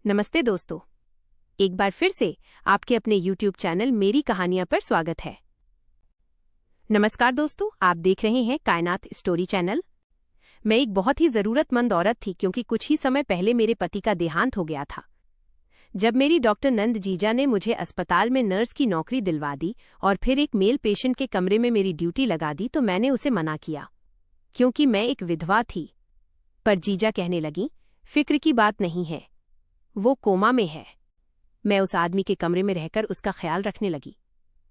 नमस्ते दोस्तों, एक बार फिर से आपके अपने YouTube चैनल मेरी कहानियां पर स्वागत है। नमस्कार दोस्तों, आप देख रहे हैं कायनात स्टोरी चैनल। मैं एक बहुत ही ज़रूरतमंद औरत थी क्योंकि कुछ ही समय पहले मेरे पति का देहांत हो गया था। जब मेरी डॉक्टर नंद जीजा ने मुझे अस्पताल में नर्स की नौकरी दिलवा दी और फिर एक मेल पेशेंट के कमरे में मेरी ड्यूटी लगा दी तो मैंने उसे मना किया क्योंकि मैं एक विधवा थी। पर जीजा कहने लगी, फिक्र की बात नहीं है, वो कोमा में है। मैं उस आदमी के कमरे में रहकर उसका ख्याल रखने लगी।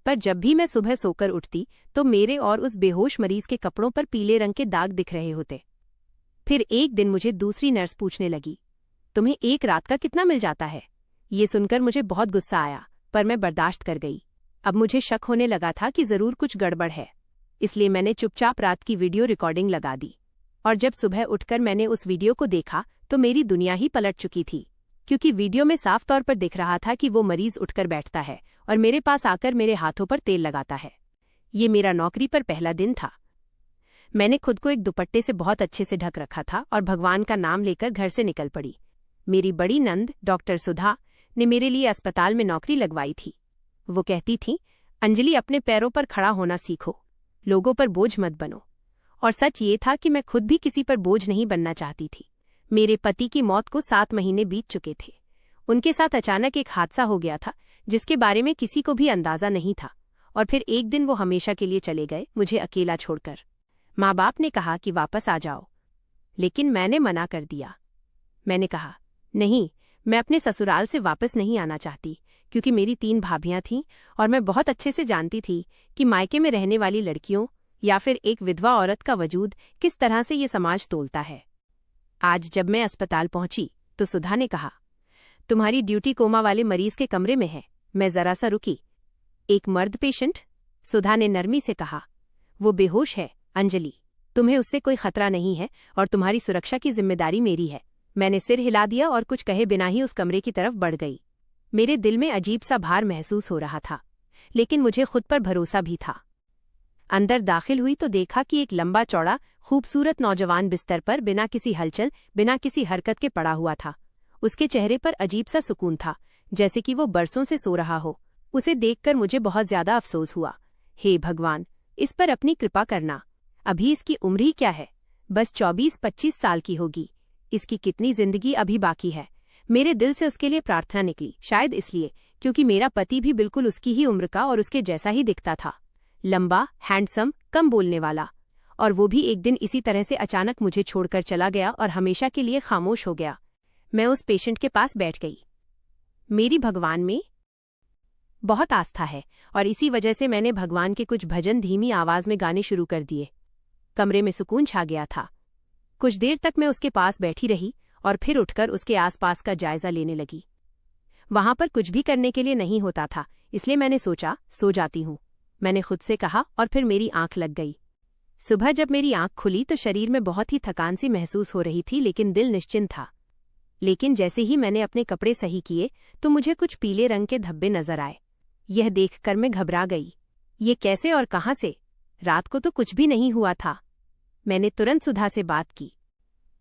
पर जब भी मैं सुबह सोकर उठती तो मेरे और उस बेहोश मरीज के कपड़ों पर पीले रंग के दाग दिख रहे होते। फिर एक दिन मुझे दूसरी नर्स पूछने लगी, तुम्हें एक रात का कितना मिल जाता है? ये सुनकर मुझे बहुत गुस्सा आया, पर मैं बर्दाश्त कर गई। अब मुझे शक होने लगा था कि जरूर कुछ गड़बड़ है, इसलिए मैंने चुपचाप रात की वीडियो रिकॉर्डिंग लगा दी। और जब सुबह उठकर मैंने उस वीडियो को देखा तो मेरी दुनिया ही पलट चुकी थी, क्योंकि वीडियो में साफ तौर पर दिख रहा था कि वो मरीज उठकर बैठता है और मेरे पास आकर मेरे हाथों पर तेल लगाता है। ये मेरा नौकरी पर पहला दिन था। मैंने खुद को एक दुपट्टे से बहुत अच्छे से ढक रखा था और भगवान का नाम लेकर घर से निकल पड़ी। मेरी बड़ी नंद डॉक्टर सुधा ने मेरे लिए अस्पताल में नौकरी लगवाई थी। वो कहती थी, अंजलि, अपने पैरों पर खड़ा होना सीखो, लोगों पर बोझ मत बनो। और सच ये था कि मैं खुद भी किसी पर बोझ नहीं बनना चाहती थी। मेरे पति की मौत को 7 महीने बीत चुके थे। उनके साथ अचानक एक हादसा हो गया था जिसके बारे में किसी को भी अंदाजा नहीं था, और फिर एक दिन वो हमेशा के लिए चले गए, मुझे अकेला छोड़कर। माँ बाप ने कहा कि वापस आ जाओ, लेकिन मैंने मना कर दिया। मैंने कहा, नहीं, मैं अपने ससुराल से वापस नहीं आना चाहती, क्योंकि मेरी 3 भाभियां थीं और मैं बहुत अच्छे से जानती थी कि मायके में रहने वाली लड़कियों या फिर एक विधवा औरत का वजूद किस तरह से ये समाज तोलता है। आज जब मैं अस्पताल पहुंची तो सुधा ने कहा, तुम्हारी ड्यूटी कोमा वाले मरीज के कमरे में है। मैं जरा सा रुकी। एक मर्द पेशेंट? सुधा ने नरमी से कहा, वो बेहोश है अंजलि, तुम्हें उससे कोई खतरा नहीं है और तुम्हारी सुरक्षा की जिम्मेदारी मेरी है। मैंने सिर हिला दिया और कुछ कहे बिना ही उस कमरे की तरफ बढ़ गई। मेरे दिल में अजीब सा भार महसूस हो रहा था, लेकिन मुझे खुद पर भरोसा भी था। अंदर दाखिल हुई तो देखा कि एक लंबा चौड़ा खूबसूरत नौजवान बिस्तर पर बिना किसी हलचल, बिना किसी हरकत के पड़ा हुआ था। उसके चेहरे पर अजीब सा सुकून था, जैसे कि वो बरसों से सो रहा हो। उसे देखकर मुझे बहुत ज्यादा अफसोस हुआ। हे भगवान, इस पर अपनी कृपा करना। अभी इसकी उम्र ही क्या है? बस 24-25 साल की होगी। इसकी कितनी जिंदगी अभी बाकी है? मेरे दिल से उसके लिए प्रार्थना निकली, शायद इसलिए क्योंकि मेरा पति भी बिल्कुल उसकी ही उम्र का और उसके जैसा ही दिखता था। लंबा, हैंडसम, कम बोलने वाला। और वो भी एक दिन इसी तरह से अचानक मुझे छोड़कर चला गया और हमेशा के लिए खामोश हो गया। मैं उस पेशेंट के पास बैठ गई। मेरी भगवान में बहुत आस्था है और इसी वजह से मैंने भगवान के कुछ भजन धीमी आवाज में गाने शुरू कर दिए। कमरे में सुकून छा गया था। कुछ देर तक मैं उसके पास बैठी रही और फिर उठकर उसके आसपास का जायजा लेने लगी। वहां पर कुछ भी करने के लिए नहीं होता था, इसलिए मैंने सोचा सो जाती हूँ। मैंने खुद से कहा और फिर मेरी आंख लग गई। सुबह जब मेरी आंख खुली तो शरीर में बहुत ही थकान सी महसूस हो रही थी, लेकिन दिल निश्चिंत था। लेकिन जैसे ही मैंने अपने कपड़े सही किए तो मुझे कुछ पीले रंग के धब्बे नजर आए। यह देखकर मैं घबरा गई। ये कैसे और कहां से? रात को तो कुछ भी नहीं हुआ था। मैंने तुरंत सुधा से बात की।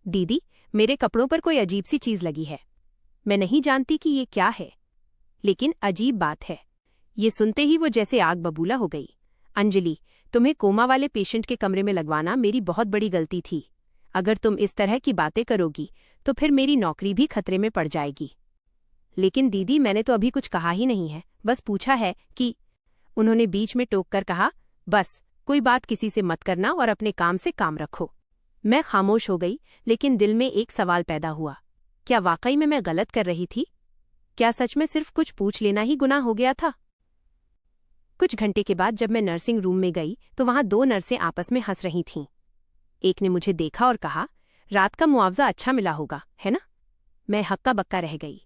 दीदी, मेरे कपड़ों पर कोई अजीब सी चीज लगी है। मैं नहीं जानती कि ये क्या है, लेकिन अजीब बात है। ये सुनते ही वो जैसे आग बबूला हो गई। अंजलि, तुम्हें कोमा वाले पेशेंट के कमरे में लगवाना मेरी बहुत बड़ी गलती थी। अगर तुम इस तरह की बातें करोगी तो फिर मेरी नौकरी भी खतरे में पड़ जाएगी। लेकिन दीदी, मैंने तो अभी कुछ कहा ही नहीं है, बस पूछा है कि। उन्होंने बीच में टोक कर कहा, बस कोई बात किसी से मत करना और अपने काम से काम रखो। मैं खामोश हो गई, लेकिन दिल में एक सवाल पैदा हुआ, क्या वाकई में मैं गलत कर रही थी? क्या सच में सिर्फ कुछ पूछ लेना ही गुनाह हो गया था? कुछ घंटे के बाद जब मैं नर्सिंग रूम में गई तो वहां 2 नर्सें आपस में हंस रही थीं। एक ने मुझे देखा और कहा, रात का मुआवजा अच्छा मिला होगा, है ना? मैं हक्का बक्का रह गई।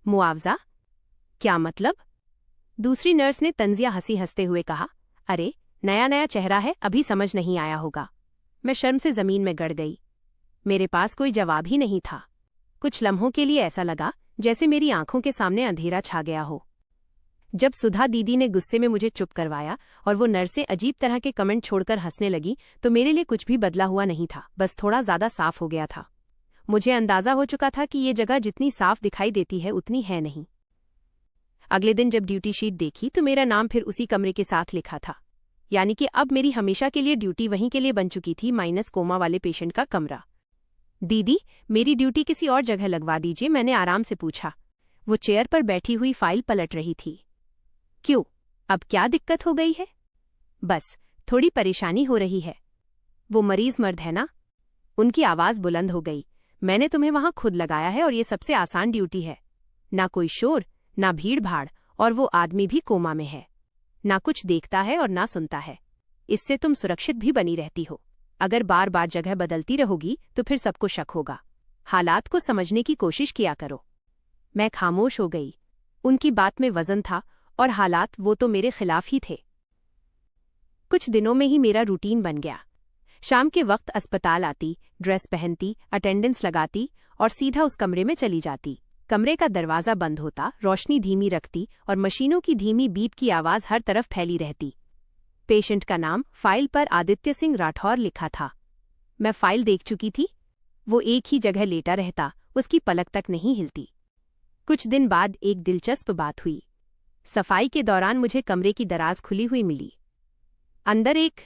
मुआवजा? क्या मतलब? दूसरी नर्स ने तंजिया हंसी हंसते हुए कहा, अरे नया नया चेहरा है, अभी समझ नहीं आया होगा। मैं शर्म से जमीन में गड़ गई। मेरे पास कोई जवाब ही नहीं था। कुछ लम्हों के लिए ऐसा लगा जैसे मेरी आंखों के सामने अंधेरा छा गया हो। जब सुधा दीदी ने गुस्से में मुझे चुप करवाया और वो नर्सें अजीब तरह के कमेंट छोड़कर हंसने लगी तो मेरे लिए कुछ भी बदला हुआ नहीं था, बस थोड़ा ज्यादा साफ हो गया था। मुझे अंदाजा हो चुका था कि ये जगह जितनी साफ दिखाई देती है उतनी है नहीं। अगले दिन जब ड्यूटी शीट देखी तो मेरा नाम फिर उसी कमरे के साथ लिखा था, यानी कि अब मेरी हमेशा के लिए ड्यूटी वहीं के लिए बन चुकी थी, माइनस कोमा वाले पेशेंट का कमरा। दीदी, मेरी ड्यूटी किसी और जगह लगवा दीजिए, मैंने आराम से पूछा। वो चेयर पर बैठी हुई फाइल पलट रही थी। क्यों, अब क्या दिक्कत हो गई है? बस थोड़ी परेशानी हो रही है। वो मरीज मर्द है ना? उनकी आवाज बुलंद हो गई। मैंने तुम्हें वहां खुद लगाया है और ये सबसे आसान ड्यूटी है। ना कोई शोर, ना भीड़ भाड़, और वो आदमी भी कोमा में है। ना कुछ देखता है और ना सुनता है। इससे तुम सुरक्षित भी बनी रहती हो। अगर बार बार जगह बदलती रहोगी तो फिर सबको शक होगा। हालात को समझने की कोशिश किया करो। मैं खामोश हो गई। उनकी बात में वजन था और हालात वो तो मेरे खिलाफ ही थे। कुछ दिनों में ही मेरा रूटीन बन गया। शाम के वक्त अस्पताल आती, ड्रेस पहनती, अटेंडेंस लगाती और सीधा उस कमरे में चली जाती। कमरे का दरवाजा बंद होता, रोशनी धीमी रखती और मशीनों की धीमी बीप की आवाज हर तरफ फैली रहती। पेशेंट का नाम फाइल पर आदित्य सिंह राठौर लिखा था। मैं फाइल देख चुकी थी। वो एक ही जगह लेटा रहता, उसकी पलक तक नहीं हिलती। कुछ दिन बाद एक दिलचस्प बात हुई। सफाई के दौरान मुझे कमरे की दराज खुली हुई मिली। अंदर एक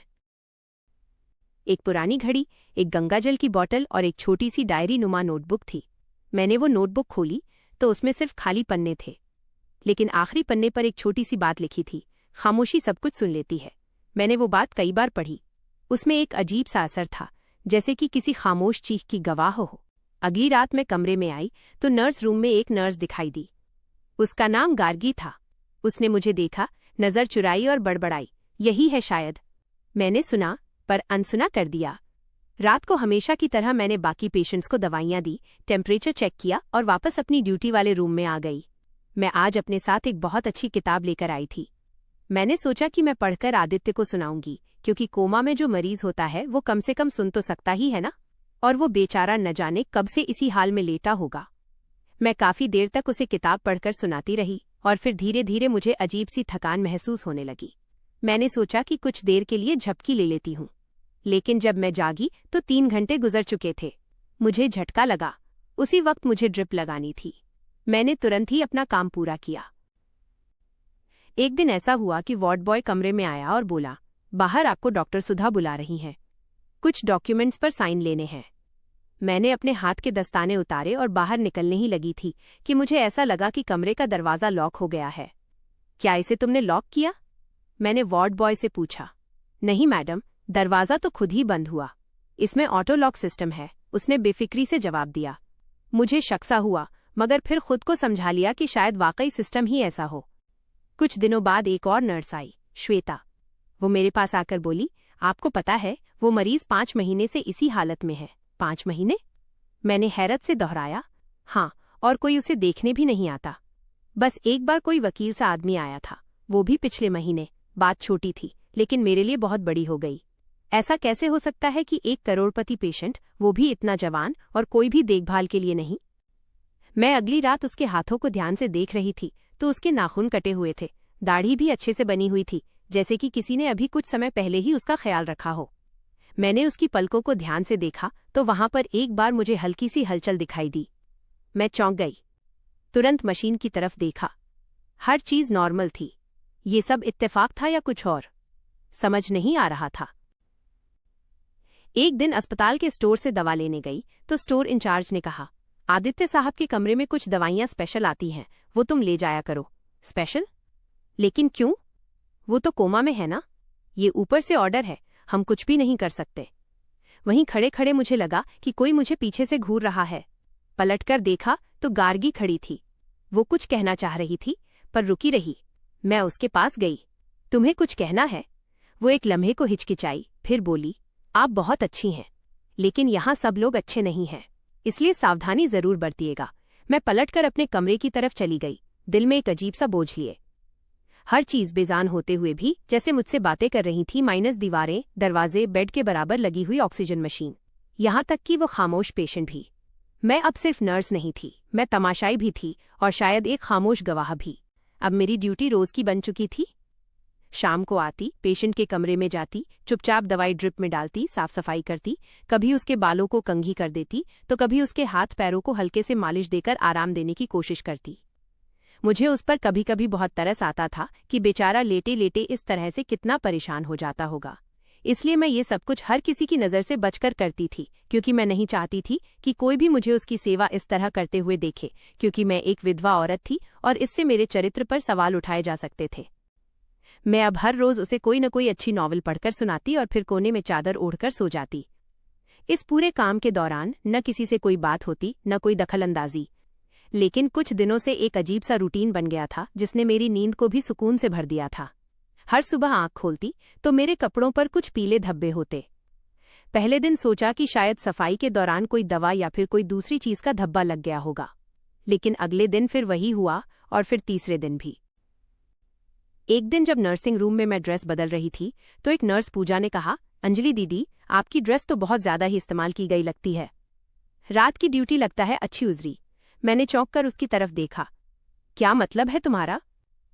पुरानी घड़ी, एक गंगाजल की बोतल और एक छोटी सी डायरी नुमा नोटबुक थी। मैंने वो नोटबुक खोली तो उसमें सिर्फ खाली पन्ने थे, लेकिन आखिरी पन्ने पर एक छोटी सी बात लिखी थी, खामोशी सब कुछ सुन लेती है। मैंने वो बात कई बार पढ़ी। उसमें एक अजीब सा असर था, जैसे कि किसी खामोश चीख की गवाह हो। अगली रात मैं कमरे में आई तो नर्स रूम में एक नर्स दिखाई दी। उसका नाम गार्गी था। उसने मुझे देखा, नजर चुराई और बड़बड़ाई, यही है शायद। मैंने सुना पर अनसुना कर दिया। रात को हमेशा की तरह मैंने बाकी पेशेंट्स को दवाइयां दी, टेम्परेचर चेक किया और वापस अपनी ड्यूटी वाले रूम में आ गई। मैं आज अपने साथ एक बहुत अच्छी किताब लेकर आई थी। मैंने सोचा कि मैं पढ़कर आदित्य को सुनाऊंगी, क्योंकि कोमा में जो मरीज होता है वो कम से कम सुन तो सकता ही है ना, और वो बेचारा न जाने कब से इसी हाल में लेटा होगा। मैं काफी देर तक उसे किताब पढ़कर सुनाती रही और फिर धीरे धीरे मुझे अजीब सी थकान महसूस होने लगी। मैंने सोचा कि कुछ देर के लिए झपकी ले लेती हूँ, लेकिन जब मैं जागी तो 3 घंटे गुजर चुके थे। मुझे झटका लगा। उसी वक्त मुझे ड्रिप लगानी थी। मैंने तुरंत ही अपना काम पूरा किया। एक दिन ऐसा हुआ कि वार्ड बॉय कमरे में आया और बोला, बाहर आपको डॉक्टर सुधा बुला रही हैं, कुछ डॉक्यूमेंट्स पर साइन लेने हैं। मैंने अपने हाथ के दस्ताने उतारे और बाहर निकलने ही लगी थी कि मुझे ऐसा लगा कि कमरे का दरवाज़ा लॉक हो गया है। क्या इसे तुमने लॉक किया? मैंने वार्ड बॉय से पूछा। नहीं मैडम, दरवाज़ा तो खुद ही बंद हुआ। इसमें ऑटो लॉक सिस्टम है, उसने बेफिक्री से जवाब दिया। मुझे शक सा हुआ, मगर फिर खुद को समझा लिया कि शायद वाकई सिस्टम ही ऐसा हो। कुछ दिनों बाद एक और नर्स आई, श्वेता। वो मेरे पास आकर बोली, आपको पता है वो मरीज 5 महीने से इसी हालत में है। 5 महीने? मैंने हैरत से दोहराया। हाँ, और कोई उसे देखने भी नहीं आता। बस एक बार कोई वकील सा आदमी आया था, वो भी पिछले महीने। बात छोटी थी, लेकिन मेरे लिए बहुत बड़ी हो गई। ऐसा कैसे हो सकता है कि 1 करोड़पति पेशेंट, वो भी इतना जवान, और कोई भी देखभाल के लिए नहीं? मैं अगली रात उसके हाथों को ध्यान से देख रही थी तो उसके नाखून कटे हुए थे, दाढ़ी भी अच्छे से बनी हुई थी, जैसे कि किसी ने अभी कुछ समय पहले ही उसका ख्याल रखा हो। मैंने उसकी पलकों को ध्यान से देखा तो वहां पर एक बार मुझे हल्की सी हलचल दिखाई दी। मैं चौंक गई। तुरंत मशीन की तरफ देखा। हर चीज नॉर्मल थी। ये सब इत्तेफाक था या कुछ और? समझ नहीं आ रहा था। एक दिन अस्पताल के स्टोर से दवा लेने गई तो स्टोर इंचार्ज ने कहा, आदित्य साहब के कमरे में कुछ दवाइयां स्पेशल आती हैं, वो तुम ले जाया करो। स्पेशल? लेकिन क्यों? वो तो कोमा में है ना। ये ऊपर से ऑर्डर है, हम कुछ भी नहीं कर सकते। वहीं खड़े खड़े मुझे लगा कि कोई मुझे पीछे से घूर रहा है। पलटकर देखा तो गार्गी खड़ी थी। वो कुछ कहना चाह रही थी पर रुकी रही। मैं उसके पास गई। तुम्हें कुछ कहना है? वो एक लम्हे को हिचकिचाई, फिर बोली, आप बहुत अच्छी हैं, लेकिन यहाँ सब लोग अच्छे नहीं हैं, इसलिए सावधानी जरूर बरतिएगा। मैं पलटकर अपने कमरे की तरफ चली गई, दिल में एक अजीब सा बोझ लिए। हर चीज बेजान होते हुए भी जैसे मुझसे बातें कर रही थी, माइनस दीवारें, दरवाजे, बेड के बराबर लगी हुई ऑक्सीजन मशीन, यहाँ तक कि वो खामोश पेशेंट भी। मैं अब सिर्फ नर्स नहीं थी, मैं तमाशाई भी थी और शायद एक खामोश गवाह भी। अब मेरी ड्यूटी रोज की बन चुकी थी। शाम को आती, पेशेंट के कमरे में जाती, चुपचाप दवाई ड्रिप में डालती, साफ सफाई करती, कभी उसके बालों को कंघी कर देती तो कभी उसके हाथ पैरों को हल्के से मालिश देकर आराम देने की कोशिश करती। मुझे उस पर कभी कभी बहुत तरस आता था कि बेचारा लेटे लेटे इस तरह से कितना परेशान हो जाता होगा। इसलिए मैं ये सब कुछ हर किसी की नज़र से बचकर करती थी, क्योंकि मैं नहीं चाहती थी कि कोई भी मुझे उसकी सेवा इस तरह करते हुए देखे, क्योंकि मैं एक विधवा औरत थी और इससे मेरे चरित्र पर सवाल उठाए जा सकते थे। मैं अब हर रोज उसे कोई न कोई अच्छी नॉवल पढ़कर सुनाती और फिर कोने में चादर ओढ़कर सो जाती। इस पूरे काम के दौरान न किसी से कोई बात होती, न कोई दखलंदाजी। लेकिन कुछ दिनों से एक अजीब सा रूटीन बन गया था जिसने मेरी नींद को भी सुकून से भर दिया था। हर सुबह आंख खोलती तो मेरे कपड़ों पर कुछ पीले धब्बे होते। पहले दिन सोचा कि शायद सफाई के दौरान कोई दवा या फिर कोई दूसरी चीज का धब्बा लग गया होगा, लेकिन अगले दिन फिर वही हुआ और फिर तीसरे दिन भी। एक दिन जब नर्सिंग रूम में मैं ड्रेस बदल रही थी तो एक नर्स पूजा ने कहा, अंजलि दीदी, आपकी ड्रेस तो बहुत ज्यादा ही इस्तेमाल की गई लगती है। रात की ड्यूटी लगता है अच्छी उजरी। मैंने चौंक कर उसकी तरफ देखा। क्या मतलब है तुम्हारा?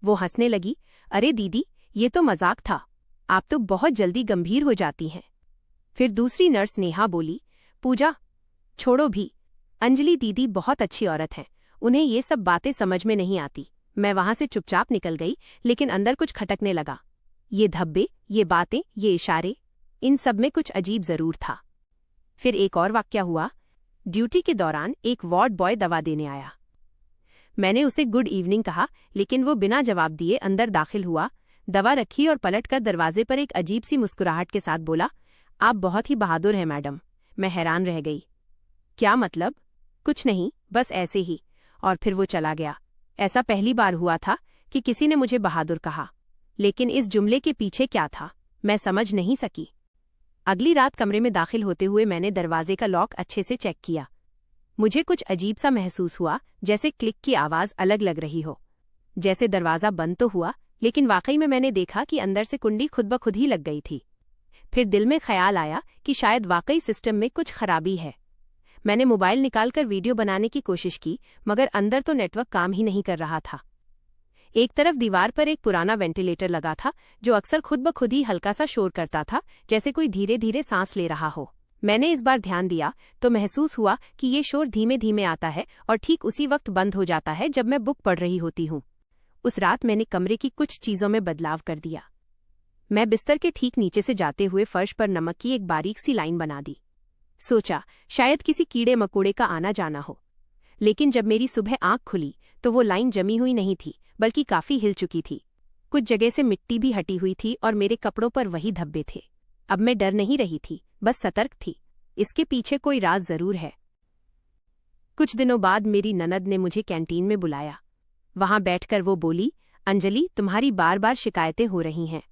वो हंसने लगी। अरे दीदी, ये तो मजाक था, आप तो बहुत जल्दी गंभीर हो जाती हैं। फिर दूसरी नर्स नेहा बोली, पूजा छोड़ो भी, अंजलि दीदी बहुत अच्छी औरत हैं, उन्हें ये सब बातें समझ में नहीं आती। मैं वहां से चुपचाप निकल गई, लेकिन अंदर कुछ खटकने लगा। ये धब्बे, ये बातें, ये इशारे, इन सब में कुछ अजीब जरूर था। फिर एक और वाकया हुआ। ड्यूटी के दौरान एक वार्ड बॉय दवा देने आया। मैंने उसे गुड इवनिंग कहा, लेकिन वो बिना जवाब दिए अंदर दाखिल हुआ, दवा रखी और पलटकर दरवाजे पर एक अजीब सी मुस्कुराहट के साथ बोला, आप बहुत ही बहादुर हैं मैडम। मैं हैरान रह गई। क्या मतलब? कुछ नहीं, बस ऐसे ही। और फिर वो चला गया। ऐसा पहली बार हुआ था कि किसी ने मुझे बहादुर कहा, लेकिन इस जुमले के पीछे क्या था, मैं समझ नहीं सकी। अगली रात कमरे में दाखिल होते हुए मैंने दरवाजे का लॉक अच्छे से चेक किया। मुझे कुछ अजीब सा महसूस हुआ, जैसे क्लिक की आवाज अलग लग रही हो। जैसे दरवाजा बंद तो हुआ, लेकिन वाकई में मैंने देखा कि अंदर से कुंडी खुद ब खुद ही लग गई थी। फिर दिल में ख्याल आया कि शायद वाकई सिस्टम में कुछ खराबी है। मैंने मोबाइल निकालकर वीडियो बनाने की कोशिश की, मगर अंदर तो नेटवर्क काम ही नहीं कर रहा था। एक तरफ दीवार पर एक पुराना वेंटिलेटर लगा था, जो अक्सर खुद ब खुद ही हल्का सा शोर करता था, जैसे कोई धीरे धीरे सांस ले रहा हो। मैंने इस बार ध्यान दिया तो महसूस हुआ कि ये शोर धीमे धीमे आता है और ठीक उसी वक्त बंद हो जाता है जब मैं बुक पढ़ रही होती हूँ। उस रात मैंने कमरे की कुछ चीजों में बदलाव कर दिया। मैं बिस्तर के ठीक नीचे से जाते हुए फर्श पर नमक की एक बारीक सी लाइन बना दी। सोचा शायद किसी कीड़े मकोड़े का आना जाना हो, लेकिन जब मेरी सुबह आंख खुली तो वो लाइन जमी हुई नहीं थी, बल्कि काफी हिल चुकी थी। कुछ जगह से मिट्टी भी हटी हुई थी और मेरे कपड़ों पर वही धब्बे थे। अब मैं डर नहीं रही थी, बस सतर्क थी। इसके पीछे कोई राज जरूर है। कुछ दिनों बाद मेरी ननद ने मुझे कैंटीन में बुलाया। वहां बैठकर वो बोली, अंजलि, तुम्हारी बार बार शिकायतें हो रही हैं,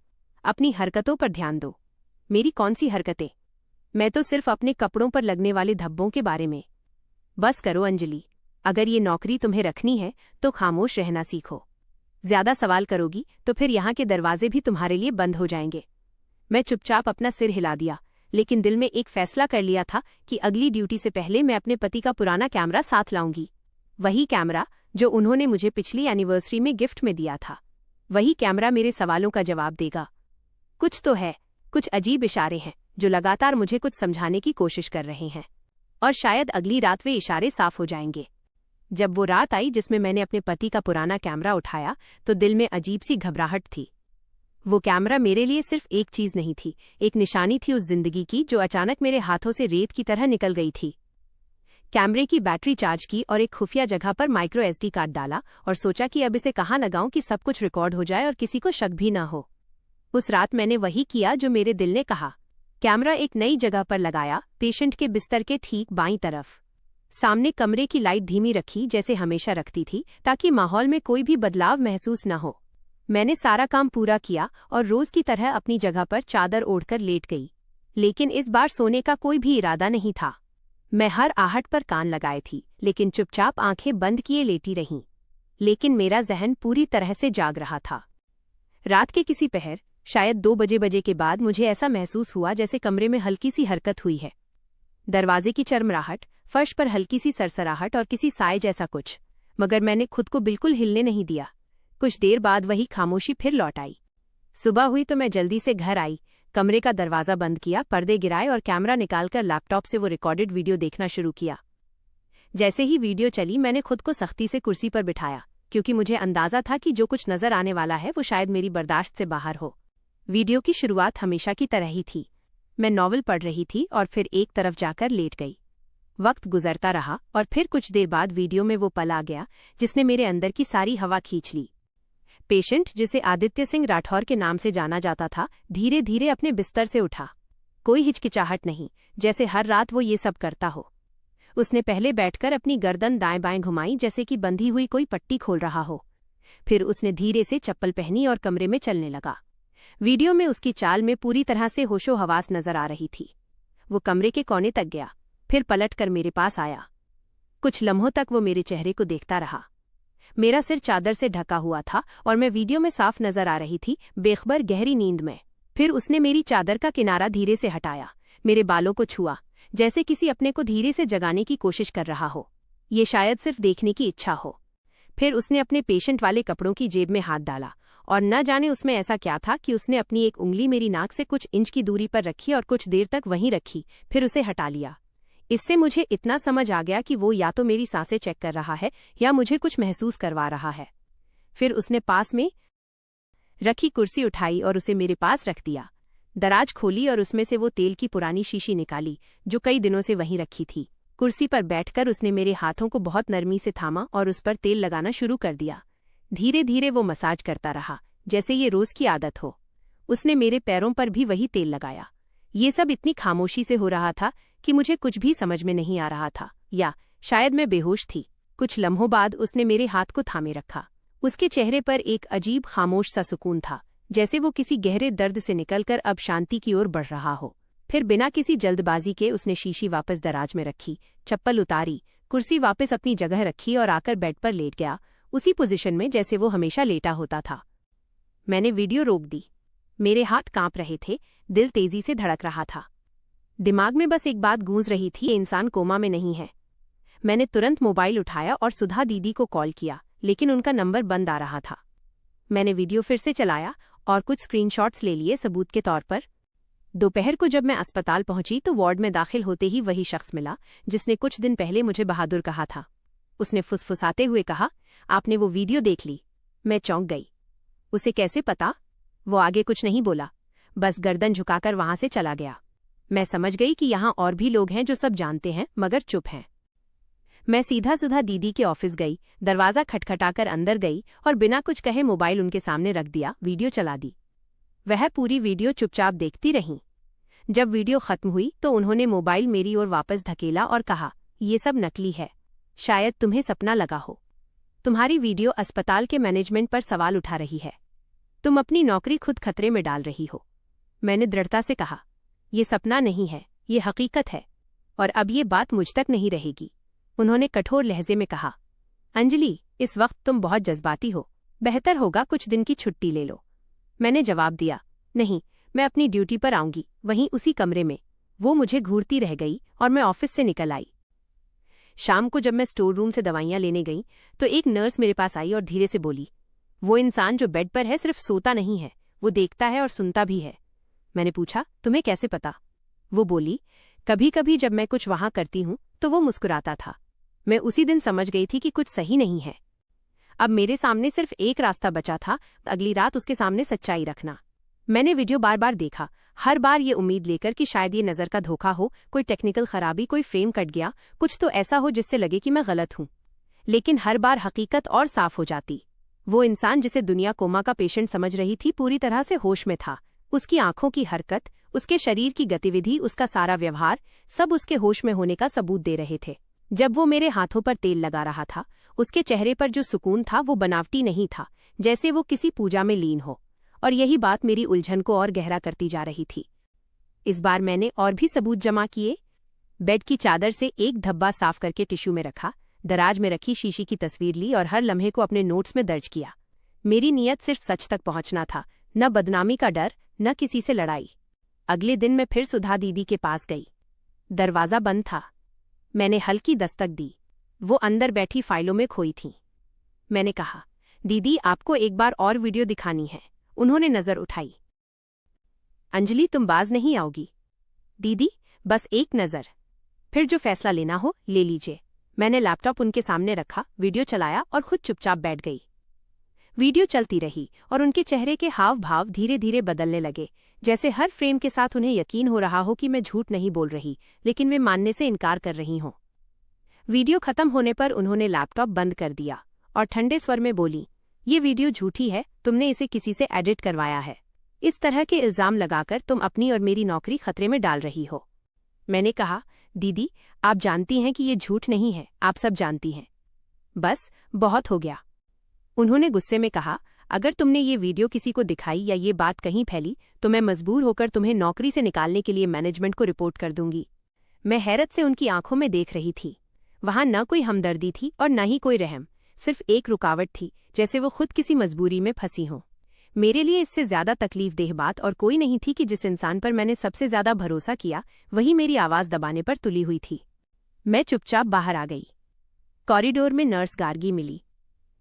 अपनी हरकतों पर ध्यान दो। मेरी कौन सी हरकतें? मैं तो सिर्फ अपने कपड़ों पर लगने वाले धब्बों के बारे में। बस करो अंजलि, अगर ये नौकरी तुम्हें रखनी है तो खामोश रहना सीखो। ज्यादा सवाल करोगी तो फिर यहाँ के दरवाजे भी तुम्हारे लिए बंद हो जाएंगे। मैं चुपचाप अपना सिर हिला दिया, लेकिन दिल में एक फैसला कर लिया था कि अगली ड्यूटी से पहले मैं अपने पति का पुराना कैमरा साथ लाऊंगी। वही कैमरा जो उन्होंने मुझे पिछली एनिवर्सरी में गिफ्ट में दिया था। वही कैमरा मेरे सवालों का जवाब देगा। कुछ तो है, कुछ अजीब इशारे हैं जो लगातार मुझे कुछ समझाने की कोशिश कर रहे हैं, और शायद अगली रात वे इशारे साफ हो जाएंगे। जब वो रात आई जिसमें मैंने अपने पति का पुराना कैमरा उठाया तो दिल में अजीब सी घबराहट थी। वो कैमरा मेरे लिए सिर्फ एक चीज नहीं थी, एक निशानी थी उस जिंदगी की जो अचानक मेरे हाथों से रेत की तरह निकल गई थी। कैमरे की बैटरी चार्ज की और एक खुफिया जगह पर माइक्रो SD कार्ड डाला और सोचा कि अब इसे कहाँ लगाऊं कि सब कुछ रिकॉर्ड हो जाए और किसी को शक भी न हो। उस रात मैंने वही किया जो मेरे दिल ने कहा। कैमरा एक नई जगह पर लगाया, पेशेंट के बिस्तर के ठीक बाईं तरफ। सामने कमरे की लाइट धीमी रखी, जैसे हमेशा रखती थी, ताकि माहौल में कोई भी बदलाव महसूस न हो। मैंने सारा काम पूरा किया और रोज की तरह अपनी जगह पर चादर ओढ़कर लेट गई, लेकिन इस बार सोने का कोई भी इरादा नहीं था। मैं हर आहट पर कान लगाए थी, लेकिन चुपचाप आंखें बंद किए लेटी रहीं। लेकिन मेरा जहन पूरी तरह से जाग रहा था। रात के किसी पहर, शायद 2 बजे के बाद मुझे ऐसा महसूस हुआ जैसे कमरे में हल्की सी हरकत हुई है। दरवाजे की चरमराहट, फर्श पर हल्की सी सरसराहट और किसी साए जैसा कुछ, मगर मैंने खुद को बिल्कुल हिलने नहीं दिया। कुछ देर बाद वही खामोशी फिर लौट आई। सुबह हुई तो मैं जल्दी से घर आई, कमरे का दरवाज़ा बंद किया, पर्दे गिराए और कैमरा निकालकर लैपटॉप से वो रिकॉर्डेड वीडियो देखना शुरू किया। जैसे ही वीडियो चली मैंने खुद को सख्ती से कुर्सी पर बिठाया, क्योंकि मुझे अंदाज़ा था कि जो कुछ नज़र आने वाला है वो शायद मेरी बर्दाश्त से बाहर हो। वीडियो की शुरुआत हमेशा की तरह ही थी। मैं नॉवल पढ़ रही थी और फिर एक तरफ जाकर लेट गई। वक्त गुजरता रहा और फिर कुछ देर बाद वीडियो में वो पल आ गया जिसने मेरे अंदर की सारी हवा खींच ली। पेशेंट, जिसे आदित्य सिंह राठौर के नाम से जाना जाता था, धीरे धीरे अपने बिस्तर से उठा। कोई हिचकिचाहट नहीं, जैसे हर रात वो ये सब करता हो। उसने पहले बैठकर अपनी गर्दन दाएं बाएं घुमाई, जैसे कि बंधी हुई कोई पट्टी खोल रहा हो। फिर उसने धीरे से चप्पल पहनी और कमरे में चलने लगा। वीडियो में उसकी चाल में पूरी तरह से होशो हवास नजर आ रही थी। वो कमरे के कोने तक गया, फिर पलटकर मेरे पास आया। कुछ लम्हों तक वो मेरे चेहरे को देखता रहा। मेरा सिर चादर से ढका हुआ था और मैं वीडियो में साफ नजर आ रही थी, बेखबर गहरी नींद में। फिर उसने मेरी चादर का किनारा धीरे से हटाया, मेरे बालों को छुआ, जैसे किसी अपने को धीरे से जगाने की कोशिश कर रहा हो। ये शायद सिर्फ देखने की इच्छा हो। फिर उसने अपने पेशेंट वाले कपड़ों की जेब में हाथ डाला और न जाने उसमें ऐसा क्या था कि उसने अपनी एक उंगली मेरी नाक से कुछ इंच की दूरी पर रखी और कुछ देर तक वहीं रखी, फिर उसे हटा लिया। इससे मुझे इतना समझ आ गया कि वो या तो मेरी सांसें चेक कर रहा है या मुझे कुछ महसूस करवा रहा है। फिर उसने पास में रखी कुर्सी उठाई और उसे मेरे पास रख दिया। दराज खोली और उसमें से वो तेल की पुरानी शीशी निकाली जो कई दिनों से वहीं रखी थी। कुर्सी पर बैठकर उसने मेरे हाथों को बहुत नरमी से थामा और उस पर तेल लगाना शुरू कर दिया। धीरे धीरे वो मसाज करता रहा, जैसे ये रोज की आदत हो। उसने मेरे पैरों पर भी वही तेल लगाया। ये सब इतनी खामोशी से हो रहा था कि मुझे कुछ भी समझ में नहीं आ रहा था, या शायद मैं बेहोश थी। कुछ लम्हों बाद उसने मेरे हाथ को थामे रखा। उसके चेहरे पर एक अजीब खामोश सा सुकून था, जैसे वो किसी गहरे दर्द से निकलकर अब शांति की ओर बढ़ रहा हो। फिर बिना किसी जल्दबाजी के उसने शीशी वापस दराज में रखी, चप्पल उतारी, कुर्सी वापस अपनी जगह रखी और आकर बेड पर लेट गया, उसी पोजीशन में जैसे वो हमेशा लेटा होता था। मैंने वीडियो रोक दी। मेरे हाथ कांप रहे थे, दिल तेजी से धड़क रहा था। दिमाग में बस एक बात गूंज रही थी, ये इंसान कोमा में नहीं है। मैंने तुरंत मोबाइल उठाया और सुधा दीदी को कॉल किया, लेकिन उनका नंबर बंद आ रहा था। मैंने वीडियो फिर से चलाया और कुछ स्क्रीनशॉट्स ले लिए सबूत के तौर पर। दोपहर को जब मैं अस्पताल पहुंची तो वार्ड में दाखिल होते ही वही शख्स मिला जिसने कुछ दिन पहले मुझे बहादुर कहा था। उसने फुसफुसाते हुए कहा, आपने वो वीडियो देख ली? मैं चौंक गई। उसे कैसे पता? वो आगे कुछ नहीं बोला, बस गर्दन झुकाकर वहां से चला गया। मैं समझ गई कि यहाँ और भी लोग हैं जो सब जानते हैं मगर चुप हैं। मैं सीधा सुधा दीदी के ऑफिस गई, दरवाज़ा खटखटाकर अंदर गई और बिना कुछ कहे मोबाइल उनके सामने रख दिया, वीडियो चला दी। वह पूरी वीडियो चुपचाप देखती रहीं। जब वीडियो खत्म हुई तो उन्होंने मोबाइल मेरी ओर वापस धकेला और कहा, ये सब नकली है, शायद तुम्हें सपना लगा हो। तुम्हारी वीडियो अस्पताल के मैनेजमेंट पर सवाल उठा रही है। तुम अपनी नौकरी खुद खतरे में डाल रही हो। मैंने दृढ़ता से कहा, ये सपना नहीं है, ये हकीकत है, और अब ये बात मुझ तक नहीं रहेगी। उन्होंने कठोर लहजे में कहा, अंजलि, इस वक्त तुम बहुत जज्बाती हो, बेहतर होगा कुछ दिन की छुट्टी ले लो। मैंने जवाब दिया, नहीं, मैं अपनी ड्यूटी पर आऊंगी, वहीं उसी कमरे में। वो मुझे घूरती रह गई और मैं ऑफिस से निकल आई। शाम को जब मैं स्टोर रूम से दवाइयां लेने गई तो एक नर्स मेरे पास आई और धीरे से बोली, वो इंसान जो बेड पर है सिर्फ सोता नहीं है, वो देखता है और सुनता भी है। मैंने पूछा, तुम्हें कैसे पता? वो बोली, कभी कभी जब मैं कुछ वहां करती हूं तो वो मुस्कुराता था। मैं उसी दिन समझ गई थी कि कुछ सही नहीं है। अब मेरे सामने सिर्फ एक रास्ता बचा था, अगली रात उसके सामने सच्चाई रखना। मैंने वीडियो बार बार देखा, हर बार ये उम्मीद लेकर कि शायद ये नज़र का धोखा हो, कोई टेक्निकल खराबी, कोई फ्रेम कट गया, कुछ तो ऐसा हो जिससे लगे कि मैं गलत हूं। लेकिन हर बार हकीकत और साफ हो जाती। वो इंसान जिसे दुनिया कोमा का पेशेंट समझ रही थी पूरी तरह से होश में था। उसकी आंखों की हरकत, उसके शरीर की गतिविधि, उसका सारा व्यवहार, सब उसके होश में होने का सबूत दे रहे थे। जब वो मेरे हाथों पर तेल लगा रहा था, उसके चेहरे पर जो सुकून था वो बनावटी नहीं था, जैसे वो किसी पूजा में लीन हो। और यही बात मेरी उलझन को और गहरा करती जा रही थी। इस बार मैंने और भी सबूत जमा किए। बेड की चादर से एक धब्बा साफ करके टिश्यू में रखा, दराज में रखी शीशी की तस्वीर ली और हर लम्हे को अपने नोट्स में दर्ज किया। मेरी नीयत सिर्फ सच तक पहुंचना था, न बदनामी का डर, न किसी से लड़ाई। अगले दिन मैं फिर सुधा दीदी के पास गई। दरवाज़ा बंद था। मैंने हल्की दस्तक दी। वो अंदर बैठी फाइलों में खोई थीं। मैंने कहा, दीदी, आपको एक बार और वीडियो दिखानी है। उन्होंने नजर उठाई। अंजलि, तुम बाज नहीं आओगी। दीदी, बस एक नजर, फिर जो फैसला लेना हो ले लीजिए। मैंने लैपटॉप उनके सामने रखा, वीडियो चलाया और खुद चुपचाप बैठ गई। वीडियो चलती रही और उनके चेहरे के हाव भाव धीरे धीरे बदलने लगे, जैसे हर फ्रेम के साथ उन्हें यकीन हो रहा हो कि मैं झूठ नहीं बोल रही, लेकिन वे मानने से इनकार कर रही हों। वीडियो खत्म होने पर उन्होंने लैपटॉप बंद कर दिया और ठंडे स्वर में बोली, ये वीडियो झूठी है, तुमने इसे किसी से एडिट करवाया है। इस तरह के इल्जाम लगाकर तुम अपनी और मेरी नौकरी खतरे में डाल रही हो। मैंने कहा, दीदी, आप जानती हैं कि ये झूठ नहीं है, आप सब जानती हैं। बस, बहुत हो गया। उन्होंने गुस्से में कहा, अगर तुमने ये वीडियो किसी को दिखाई या ये बात कहीं फैली तो मैं मजबूर होकर तुम्हें नौकरी से निकालने के लिए मैनेजमेंट को रिपोर्ट कर दूंगी। मैं हैरत से उनकी आंखों में देख रही थी। वहां न कोई हमदर्दी थी और न ही कोई रहम, सिर्फ एक रुकावट थी, जैसे वो खुद किसी मजबूरी में फंसी हों। मेरे लिए इससे ज्यादा तकलीफदेह बात और कोई नहीं थी कि जिस इंसान पर मैंने सबसे ज्यादा भरोसा किया वही मेरी आवाज दबाने पर तुली हुई थी। मैं चुपचाप बाहर आ गई। कॉरिडोर में नर्स गार्गी मिली।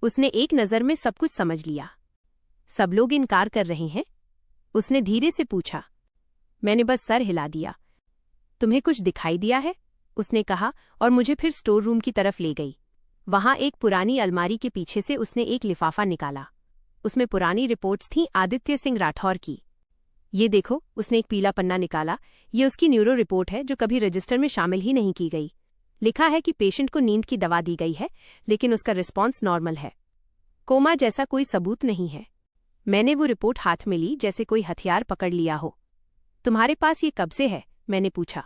उसने एक नज़र में सब कुछ समझ लिया। सब लोग इनकार कर रहे हैं? उसने धीरे से पूछा। मैंने बस सर हिला दिया। तुम्हें कुछ दिखाई दिया है? उसने कहा और मुझे फिर स्टोर रूम की तरफ ले गई। वहां एक पुरानी अलमारी के पीछे से उसने एक लिफाफा निकाला। उसमें पुरानी रिपोर्ट्स थीं आदित्य सिंह राठौर की। ये देखो, उसने एक पीला पन्ना निकाला। ये उसकी न्यूरो रिपोर्ट है जो कभी रजिस्टर में शामिल ही नहीं की गई। लिखा है कि पेशेंट को नींद की दवा दी गई है, लेकिन उसका रिस्पॉन्स नॉर्मल है। कोमा जैसा कोई सबूत नहीं है। मैंने वो रिपोर्ट हाथ में ली जैसे कोई हथियार पकड़ लिया हो। तुम्हारे पास ये कब से है? मैंने पूछा।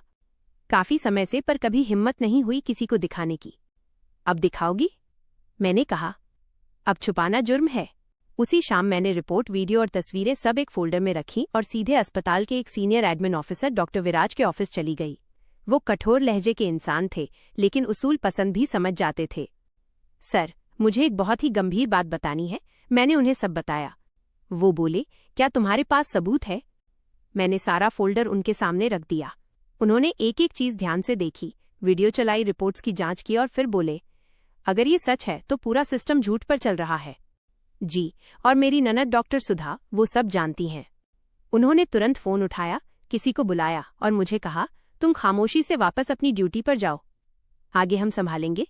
काफी समय से, पर कभी हिम्मत नहीं हुई किसी को दिखाने की। अब दिखाओगी? मैंने कहा। अब छुपाना जुर्म है। उसी शाम मैंने रिपोर्ट, वीडियो और तस्वीरें सब एक फोल्डर में रखी और सीधे अस्पताल के एक सीनियर एडमिन ऑफिसर डॉक्टर विराज के ऑफिस चली गई। वो कठोर लहजे के इंसान थे, लेकिन उसूल पसंद भी समझ जाते थे। सर, मुझे एक बहुत ही गंभीर बात बतानी है। मैंने उन्हें सब बताया। वो बोले, क्या तुम्हारे पास सबूत है? मैंने सारा फोल्डर उनके सामने रख दिया। उन्होंने एक एक चीज ध्यान से देखी, वीडियो चलाई, रिपोर्ट्स की जांच की और फिर बोले, अगर ये सच है तो पूरा सिस्टम झूठ पर चल रहा है। जी, और मेरी ननद डॉक्टर सुधा वो सब जानती हैं। उन्होंने तुरंत फोन उठाया, किसी को बुलाया और मुझे कहा, तुम खामोशी से वापस अपनी ड्यूटी पर जाओ, आगे हम संभालेंगे।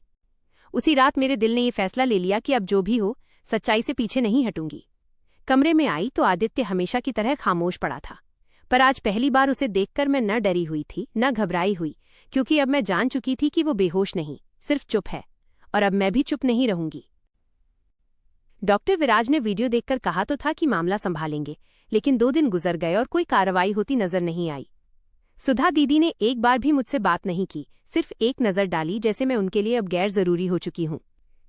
उसी रात मेरे दिल ने यह फैसला ले लिया कि अब जो भी हो, सच्चाई से पीछे नहीं हटूंगी। कमरे में आई तो आदित्य हमेशा की तरह खामोश पड़ा था, पर आज पहली बार उसे देखकर मैं न डरी हुई थी न घबराई हुई, क्योंकि अब मैं जान चुकी थी कि वो बेहोश नहीं, सिर्फ चुप है, और अब मैं भी चुप नहीं रहूंगी। डॉक्टर विराज ने वीडियो देखकर कहा तो था कि मामला संभालेंगे, लेकिन 2 दिन गुजर गए और कोई कार्रवाई होती नजर नहीं आई। सुधा दीदी ने एक बार भी मुझसे बात नहीं की, सिर्फ एक नज़र डाली, जैसे मैं उनके लिए अब गैर जरूरी हो चुकी हूँ।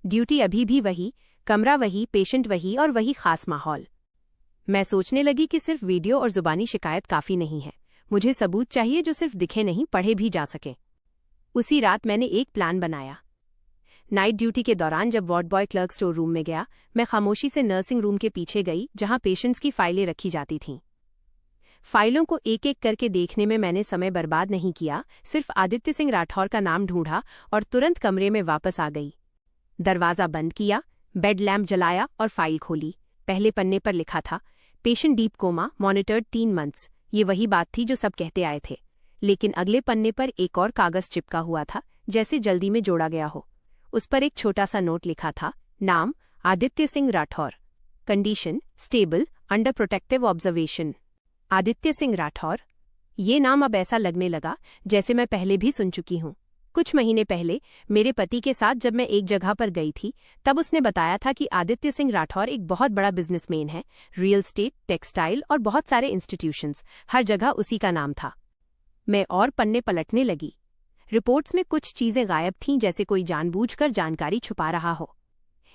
ड्यूटी अभी भी वही, कमरा वही, पेशेंट वही और वही खास माहौल। मैं सोचने लगी कि सिर्फ वीडियो और जुबानी शिकायत काफ़ी नहीं है, मुझे सबूत चाहिए जो सिर्फ दिखे नहीं, पढ़े भी जा सके। उसी रात मैंने एक प्लान बनाया। नाइट ड्यूटी के दौरान जब ward boy clerk store room में गया, मैं खामोशी से नर्सिंग रूम के पीछे गई जहां पेशेंट्स की फाइलें रखी जाती थीं। फाइलों को एक एक करके देखने में मैंने समय बर्बाद नहीं किया, सिर्फ आदित्य सिंह राठौर का नाम ढूंढा और तुरंत कमरे में वापस आ गई। दरवाज़ा बंद किया, बेड लैंप जलाया और फाइल खोली। पहले पन्ने पर लिखा था, patient deep coma, monitored 3 months. ये वही बात थी जो सब कहते आए थे, लेकिन अगले पन्ने पर एक और कागज चिपका हुआ था, जैसे जल्दी में जोड़ा गया हो। उस पर एक छोटा सा नोट लिखा था, नाम Aditya Singh Rathore, condition stable, under protective observation. Aditya Singh Rathore, ये नाम अब ऐसा लगने लगा जैसे मैं पहले भी सुन चुकी हूँ। कुछ महीने पहले मेरे पति के साथ जब मैं एक जगह पर गई थी, तब उसने बताया था कि आदित्य सिंह राठौर एक बहुत बड़ा बिजनेसमैन है। रियल एस्टेट, टेक्सटाइल और बहुत सारे इंस्टीट्यूशंस, हर जगह उसी का नाम था। मैं और पन्ने पलटने लगी। रिपोर्ट्स में कुछ चीजें गायब थीं, जैसे कोई जानबूझकर जानकारी छुपा रहा हो।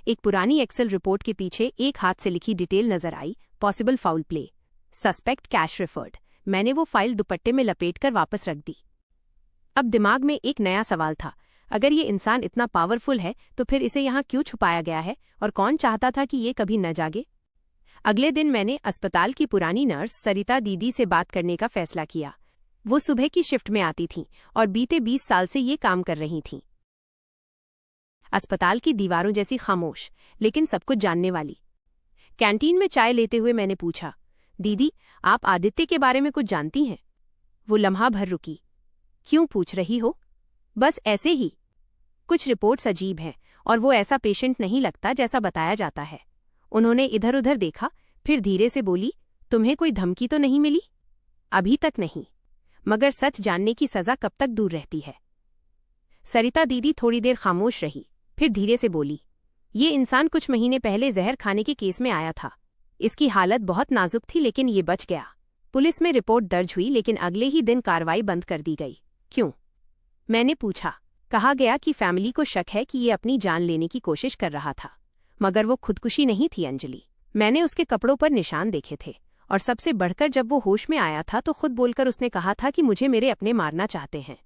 एक पुरानी एक्सेल रिपोर्ट के पीछे एक हाथ से लिखी डिटेल नजर आई, possible foul play, suspect cash referred. मैंने वो फाइल दुपट्टे में लपेटकर वापस रख दी। अब दिमाग में एक नया सवाल था, अगर ये इंसान इतना पावरफुल है तो फिर इसे यहाँ क्यों छुपाया गया है, और कौन चाहता था कि ये कभी न जागे? अगले दिन मैंने अस्पताल की पुरानी नर्स सरिता दीदी से बात करने का फैसला किया। वो सुबह की शिफ्ट में आती थीं और बीते 20 साल से ये काम कर रही थीं। अस्पताल की दीवारों जैसी खामोश, लेकिन सब कुछ जानने वाली। कैंटीन में चाय लेते हुए मैंने पूछा, दीदी आप आदित्य के बारे में कुछ जानती हैं? वो लम्हा भर रुकी। क्यों पूछ रही हो? बस ऐसे ही। कुछ रिपोर्ट्स अजीब हैं और वो ऐसा पेशेंट नहीं लगता जैसा बताया जाता है। उन्होंने इधर उधर देखा, फिर धीरे से बोली, तुम्हें कोई धमकी तो नहीं मिली? अभी तक नहीं, मगर सच जानने की सजा कब तक दूर रहती है। सरिता दीदी थोड़ी देर खामोश रही, फिर धीरे से बोली, ये इंसान कुछ महीने पहले जहर खाने के केस में आया था। इसकी हालत बहुत नाजुक थी लेकिन ये बच गया। पुलिस में रिपोर्ट दर्ज हुई लेकिन अगले ही दिन कार्रवाई बंद कर दी गई। क्यों? मैंने पूछा। कहा गया कि फैमिली को शक है कि ये अपनी जान लेने की कोशिश कर रहा था, मगर वो खुदकुशी नहीं थी अंजलि। मैंने उसके कपड़ों पर निशान देखे थे और सबसे बढ़कर जब वो होश में आया था तो खुद बोलकर उसने कहा था कि मुझे मेरे अपने मारना चाहते हैं।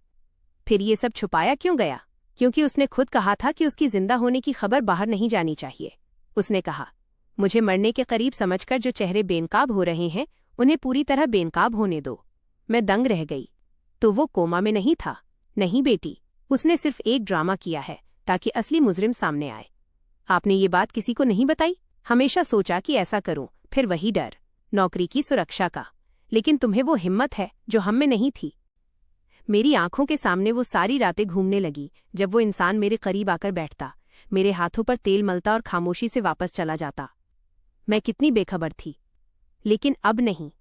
फिर ये सब छुपाया क्यों गया? क्योंकि उसने खुद कहा था कि उसकी जिंदा होने की खबर बाहर नहीं जानी चाहिए। उसने कहा, मुझे मरने के करीब समझकर जो चेहरे बेनकाब हो रहे हैं उन्हें पूरी तरह बेनकाब होने दो। मैं दंग रह गई। तो वो कोमा में नहीं था? नहीं बेटी, उसने सिर्फ एक ड्रामा किया है ताकि असली मुजरिम सामने आए। आपने ये बात किसी को नहीं बताई? हमेशा सोचा कि ऐसा करूं, फिर वही डर, नौकरी की सुरक्षा का। लेकिन तुम्हें वो हिम्मत है जो हम में नहीं थी। मेरी आंखों के सामने वो सारी रातें घूमने लगी जब वो इंसान मेरे करीब आकर बैठता, मेरे हाथों पर तेल मलता और खामोशी से वापस चला जाता। मैं कितनी बेखबर थी। लेकिन अब नहीं।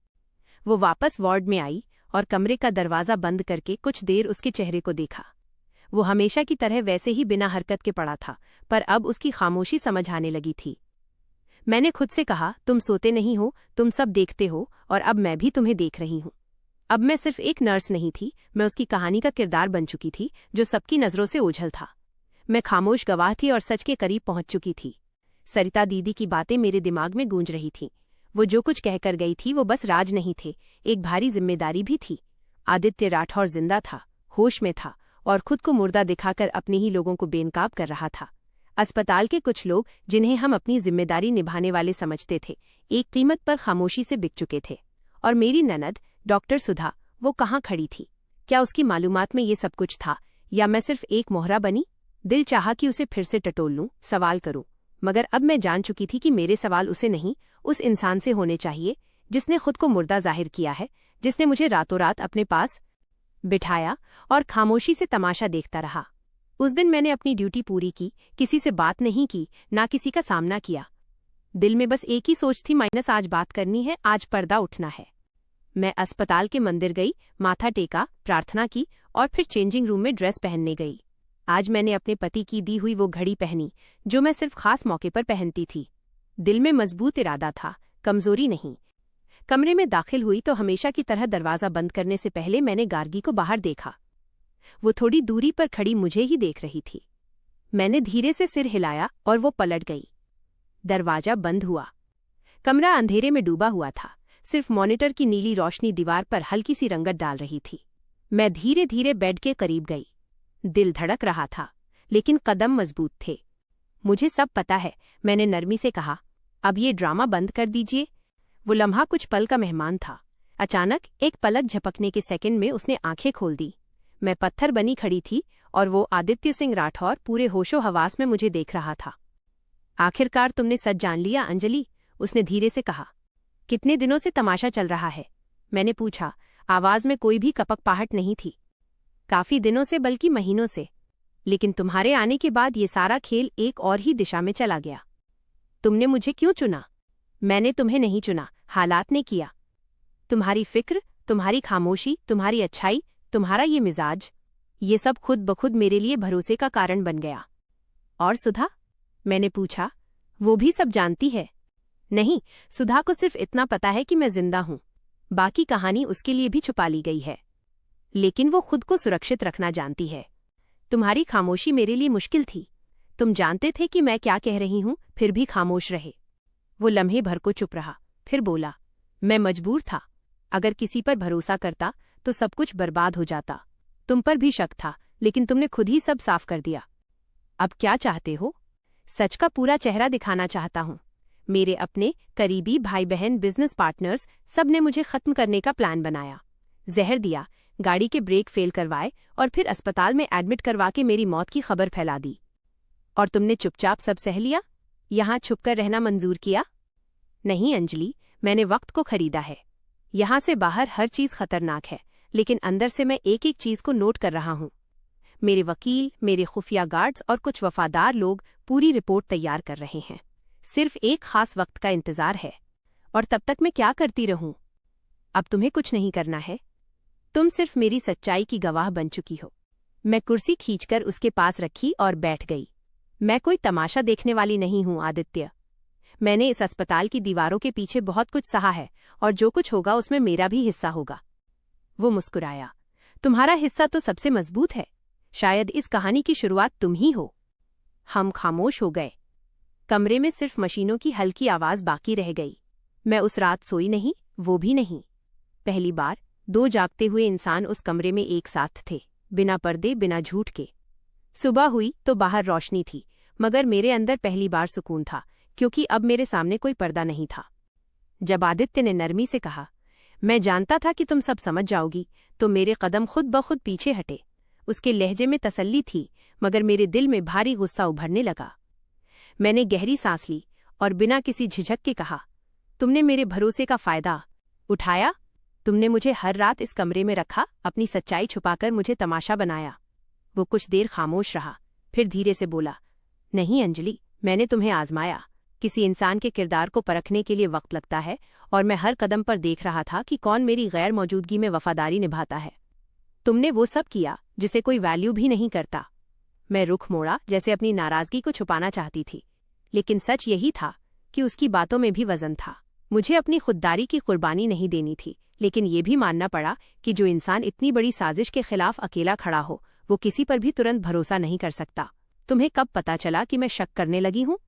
वो वापस वार्ड में आई और कमरे का दरवाज़ा बंद करके कुछ देर उसके चेहरे को देखा। वो हमेशा की तरह वैसे ही बिना हरकत के पड़ा था, पर अब उसकी खामोशी समझ आने लगी थी। मैंने खुद से कहा, तुम सोते नहीं हो, तुम सब देखते हो और अब मैं भी तुम्हें देख रही हूं। अब मैं सिर्फ एक नर्स नहीं थी, मैं उसकी कहानी का किरदार बन चुकी थी जो सबकी नज़रों से ओझल था। मैं खामोश गवाह थी और सच के करीब पहुंच चुकी थी। सरिता दीदी की बातें मेरे दिमाग में गूंज रही थीं। वो जो कुछ कहकर गई थी वो बस राज नहीं थे, एक भारी जिम्मेदारी भी थी। आदित्य राठौर जिंदा था, होश में था और खुद को मुर्दा दिखाकर अपने ही लोगों को बेनकाब कर रहा था। अस्पताल के कुछ लोग जिन्हें हम अपनी जिम्मेदारी निभाने वाले समझते थे, एक कीमत पर खामोशी से बिक चुके थे। और मेरी ननद डॉक्टर सुधा, वो कहाँ खड़ी थी? क्या उसकी मालूमात में ये सब कुछ था या मैं सिर्फ एक मोहरा बनी? दिल चाहा कि उसे फिर से टटोल लूं, सवाल करूं, मगर अब मैं जान चुकी थी कि मेरे सवाल उसे नहीं, उस इंसान से होने चाहिए जिसने खुद को मुर्दा जाहिर किया है, जिसने मुझे रातों रात अपने पास बिठाया और खामोशी से तमाशा देखता रहा। उस दिन मैंने अपनी ड्यूटी पूरी की, किसी से बात नहीं की, ना किसी का सामना किया। दिल में बस एक ही सोच थी, माइनस आज बात करनी है, आज पर्दा उठना है। मैं अस्पताल के मंदिर गई, माथा टेका, प्रार्थना की और फिर चेंजिंग रूम में ड्रेस पहनने गई। आज मैंने अपने पति की दी हुई वो घड़ी पहनी जो मैं सिर्फ खास मौके पर पहनती थी। दिल में मजबूत इरादा था, कमजोरी नहीं। कमरे में दाखिल हुई तो हमेशा की तरह दरवाज़ा बंद करने से पहले मैंने गार्गी को बाहर देखा। वो थोड़ी दूरी पर खड़ी मुझे ही देख रही थी। मैंने धीरे से सिर हिलाया और वो पलट गई। दरवाजा बंद हुआ। कमरा अंधेरे में डूबा हुआ था, सिर्फ मॉनिटर की नीली रोशनी दीवार पर हल्की सी रंगत डाल रही थी। मैं धीरे धीरे बेड के करीब गई। दिल धड़क रहा था, लेकिन कदम मजबूत थे। मुझे सब पता है, मैंने नरमी से कहा, अब ये ड्रामा बंद कर दीजिए। वो लम्हा कुछ पल का मेहमान था। अचानक एक पलक झपकने के सेकंड में उसने आंखें खोल दी। मैं पत्थर बनी खड़ी थी और वो आदित्य सिंह राठौर पूरे होशो हवास में मुझे देख रहा था। आखिरकार तुमने सच जान लिया अंजलि, उसने धीरे से कहा। कितने दिनों से तमाशा चल रहा है? मैंने पूछा। आवाज में कोई भी कपकपाहट नहीं थी। काफी दिनों से, बल्कि महीनों से। लेकिन तुम्हारे आने के बाद ये सारा खेल एक और ही दिशा में चला गया। तुमने मुझे क्यों चुना? मैंने तुम्हें नहीं चुना, हालात ने किया। तुम्हारी फिक्र, तुम्हारी खामोशी, तुम्हारी अच्छाई, तुम्हारा ये मिजाज, ये सब खुद बखुद मेरे लिए भरोसे का कारण बन गया। और सुधा? मैंने पूछा। वो भी सब जानती है? नहीं, सुधा को सिर्फ इतना पता है कि मैं जिंदा हूं। बाकी कहानी उसके लिए भी छुपा ली गई है। लेकिन वो खुद को सुरक्षित रखना जानती है। तुम्हारी खामोशी मेरे लिए मुश्किल थी। तुम जानते थे कि मैं क्या कह रही हूं, फिर भी खामोश रहे। वो लम्हे भर को चुप रहा, फिर बोला, मैं मजबूर था। अगर किसी पर भरोसा करता तो सब कुछ बर्बाद हो जाता। तुम पर भी शक था, लेकिन तुमने खुद ही सब साफ कर दिया। अब क्या चाहते हो? सच का पूरा चेहरा दिखाना चाहता हूं। मेरे अपने करीबी भाई बहन, बिजनेस पार्टनर्स, सब ने मुझे खत्म करने का प्लान बनाया। जहर दिया, गाड़ी के ब्रेक फेल करवाए और फिर अस्पताल में एडमिट करवा के मेरी मौत की खबर फैला दी। और तुमने चुपचाप सब सह लिया, यहां छुपकर रहना मंजूर किया। नहीं अंजलि, मैंने वक्त को खरीदा है। यहाँ से बाहर हर चीज़ खतरनाक है, लेकिन अंदर से मैं एक एक चीज़ को नोट कर रहा हूँ। मेरे वकील, मेरे खुफिया गार्ड्स और कुछ वफादार लोग पूरी रिपोर्ट तैयार कर रहे हैं। सिर्फ एक खास वक्त का इंतजार है। और तब तक मैं क्या करती रहूं? अब तुम्हें कुछ नहीं करना है। तुम सिर्फ मेरी सच्चाई की गवाह बन चुकी हो। मैं कुर्सी खींचकर उसके पास रखी और बैठ गई। मैं कोई तमाशा देखने वाली नहीं हूं आदित्य। मैंने इस अस्पताल की दीवारों के पीछे बहुत कुछ सहा है, और जो कुछ होगा उसमें मेरा भी हिस्सा होगा। वो मुस्कुराया। तुम्हारा हिस्सा तो सबसे मजबूत है। शायद इस कहानी की शुरुआत तुम ही हो। हम खामोश हो गए। कमरे में सिर्फ मशीनों की हल्की आवाज बाकी रह गई। मैं उस रात सोई नहीं, वो भी नहीं। पहली बार 2 जागते हुए इंसान उस कमरे में एक साथ थे, बिना पर्दे, बिना झूठ के। सुबह हुई तो बाहर रोशनी थी, मगर मेरे अंदर पहली बार सुकून था, क्योंकि अब मेरे सामने कोई पर्दा नहीं था। जब आदित्य ने नरमी से कहा, मैं जानता था कि तुम सब समझ जाओगी, तो मेरे कदम खुद ब खुद पीछे हटे। उसके लहजे में तसल्ली थी, मगर मेरे दिल में भारी गुस्सा उभरने लगा। मैंने गहरी सांस ली और बिना किसी झिझक के कहा, तुमने मेरे भरोसे का फायदा उठाया। तुमने मुझे हर रात इस कमरे में रखा, अपनी सच्चाई छुपाकर मुझे तमाशा बनाया। वो कुछ देर खामोश रहा, फिर धीरे से बोला, नहीं अंजलि, मैंने तुम्हें आजमाया। किसी इंसान के किरदार को परखने के लिए वक्त लगता है, और मैं हर कदम पर देख रहा था कि कौन मेरी गैर मौजूदगी में वफादारी निभाता है। तुमने वो सब किया जिसे कोई वैल्यू भी नहीं करता। मैं रुख मोड़ा, जैसे अपनी नाराजगी को छुपाना चाहती थी, लेकिन सच यही था कि उसकी बातों में भी वजन था। मुझे अपनी खुददारी की कुर्बानी नहीं देनी थी, लेकिन ये भी मानना पड़ा कि जो इंसान इतनी बड़ी साजिश के खिलाफ अकेला खड़ा हो, वो किसी पर भी तुरंत भरोसा नहीं कर सकता। तुम्हें कब पता चला कि मैं शक करने लगी हूँ?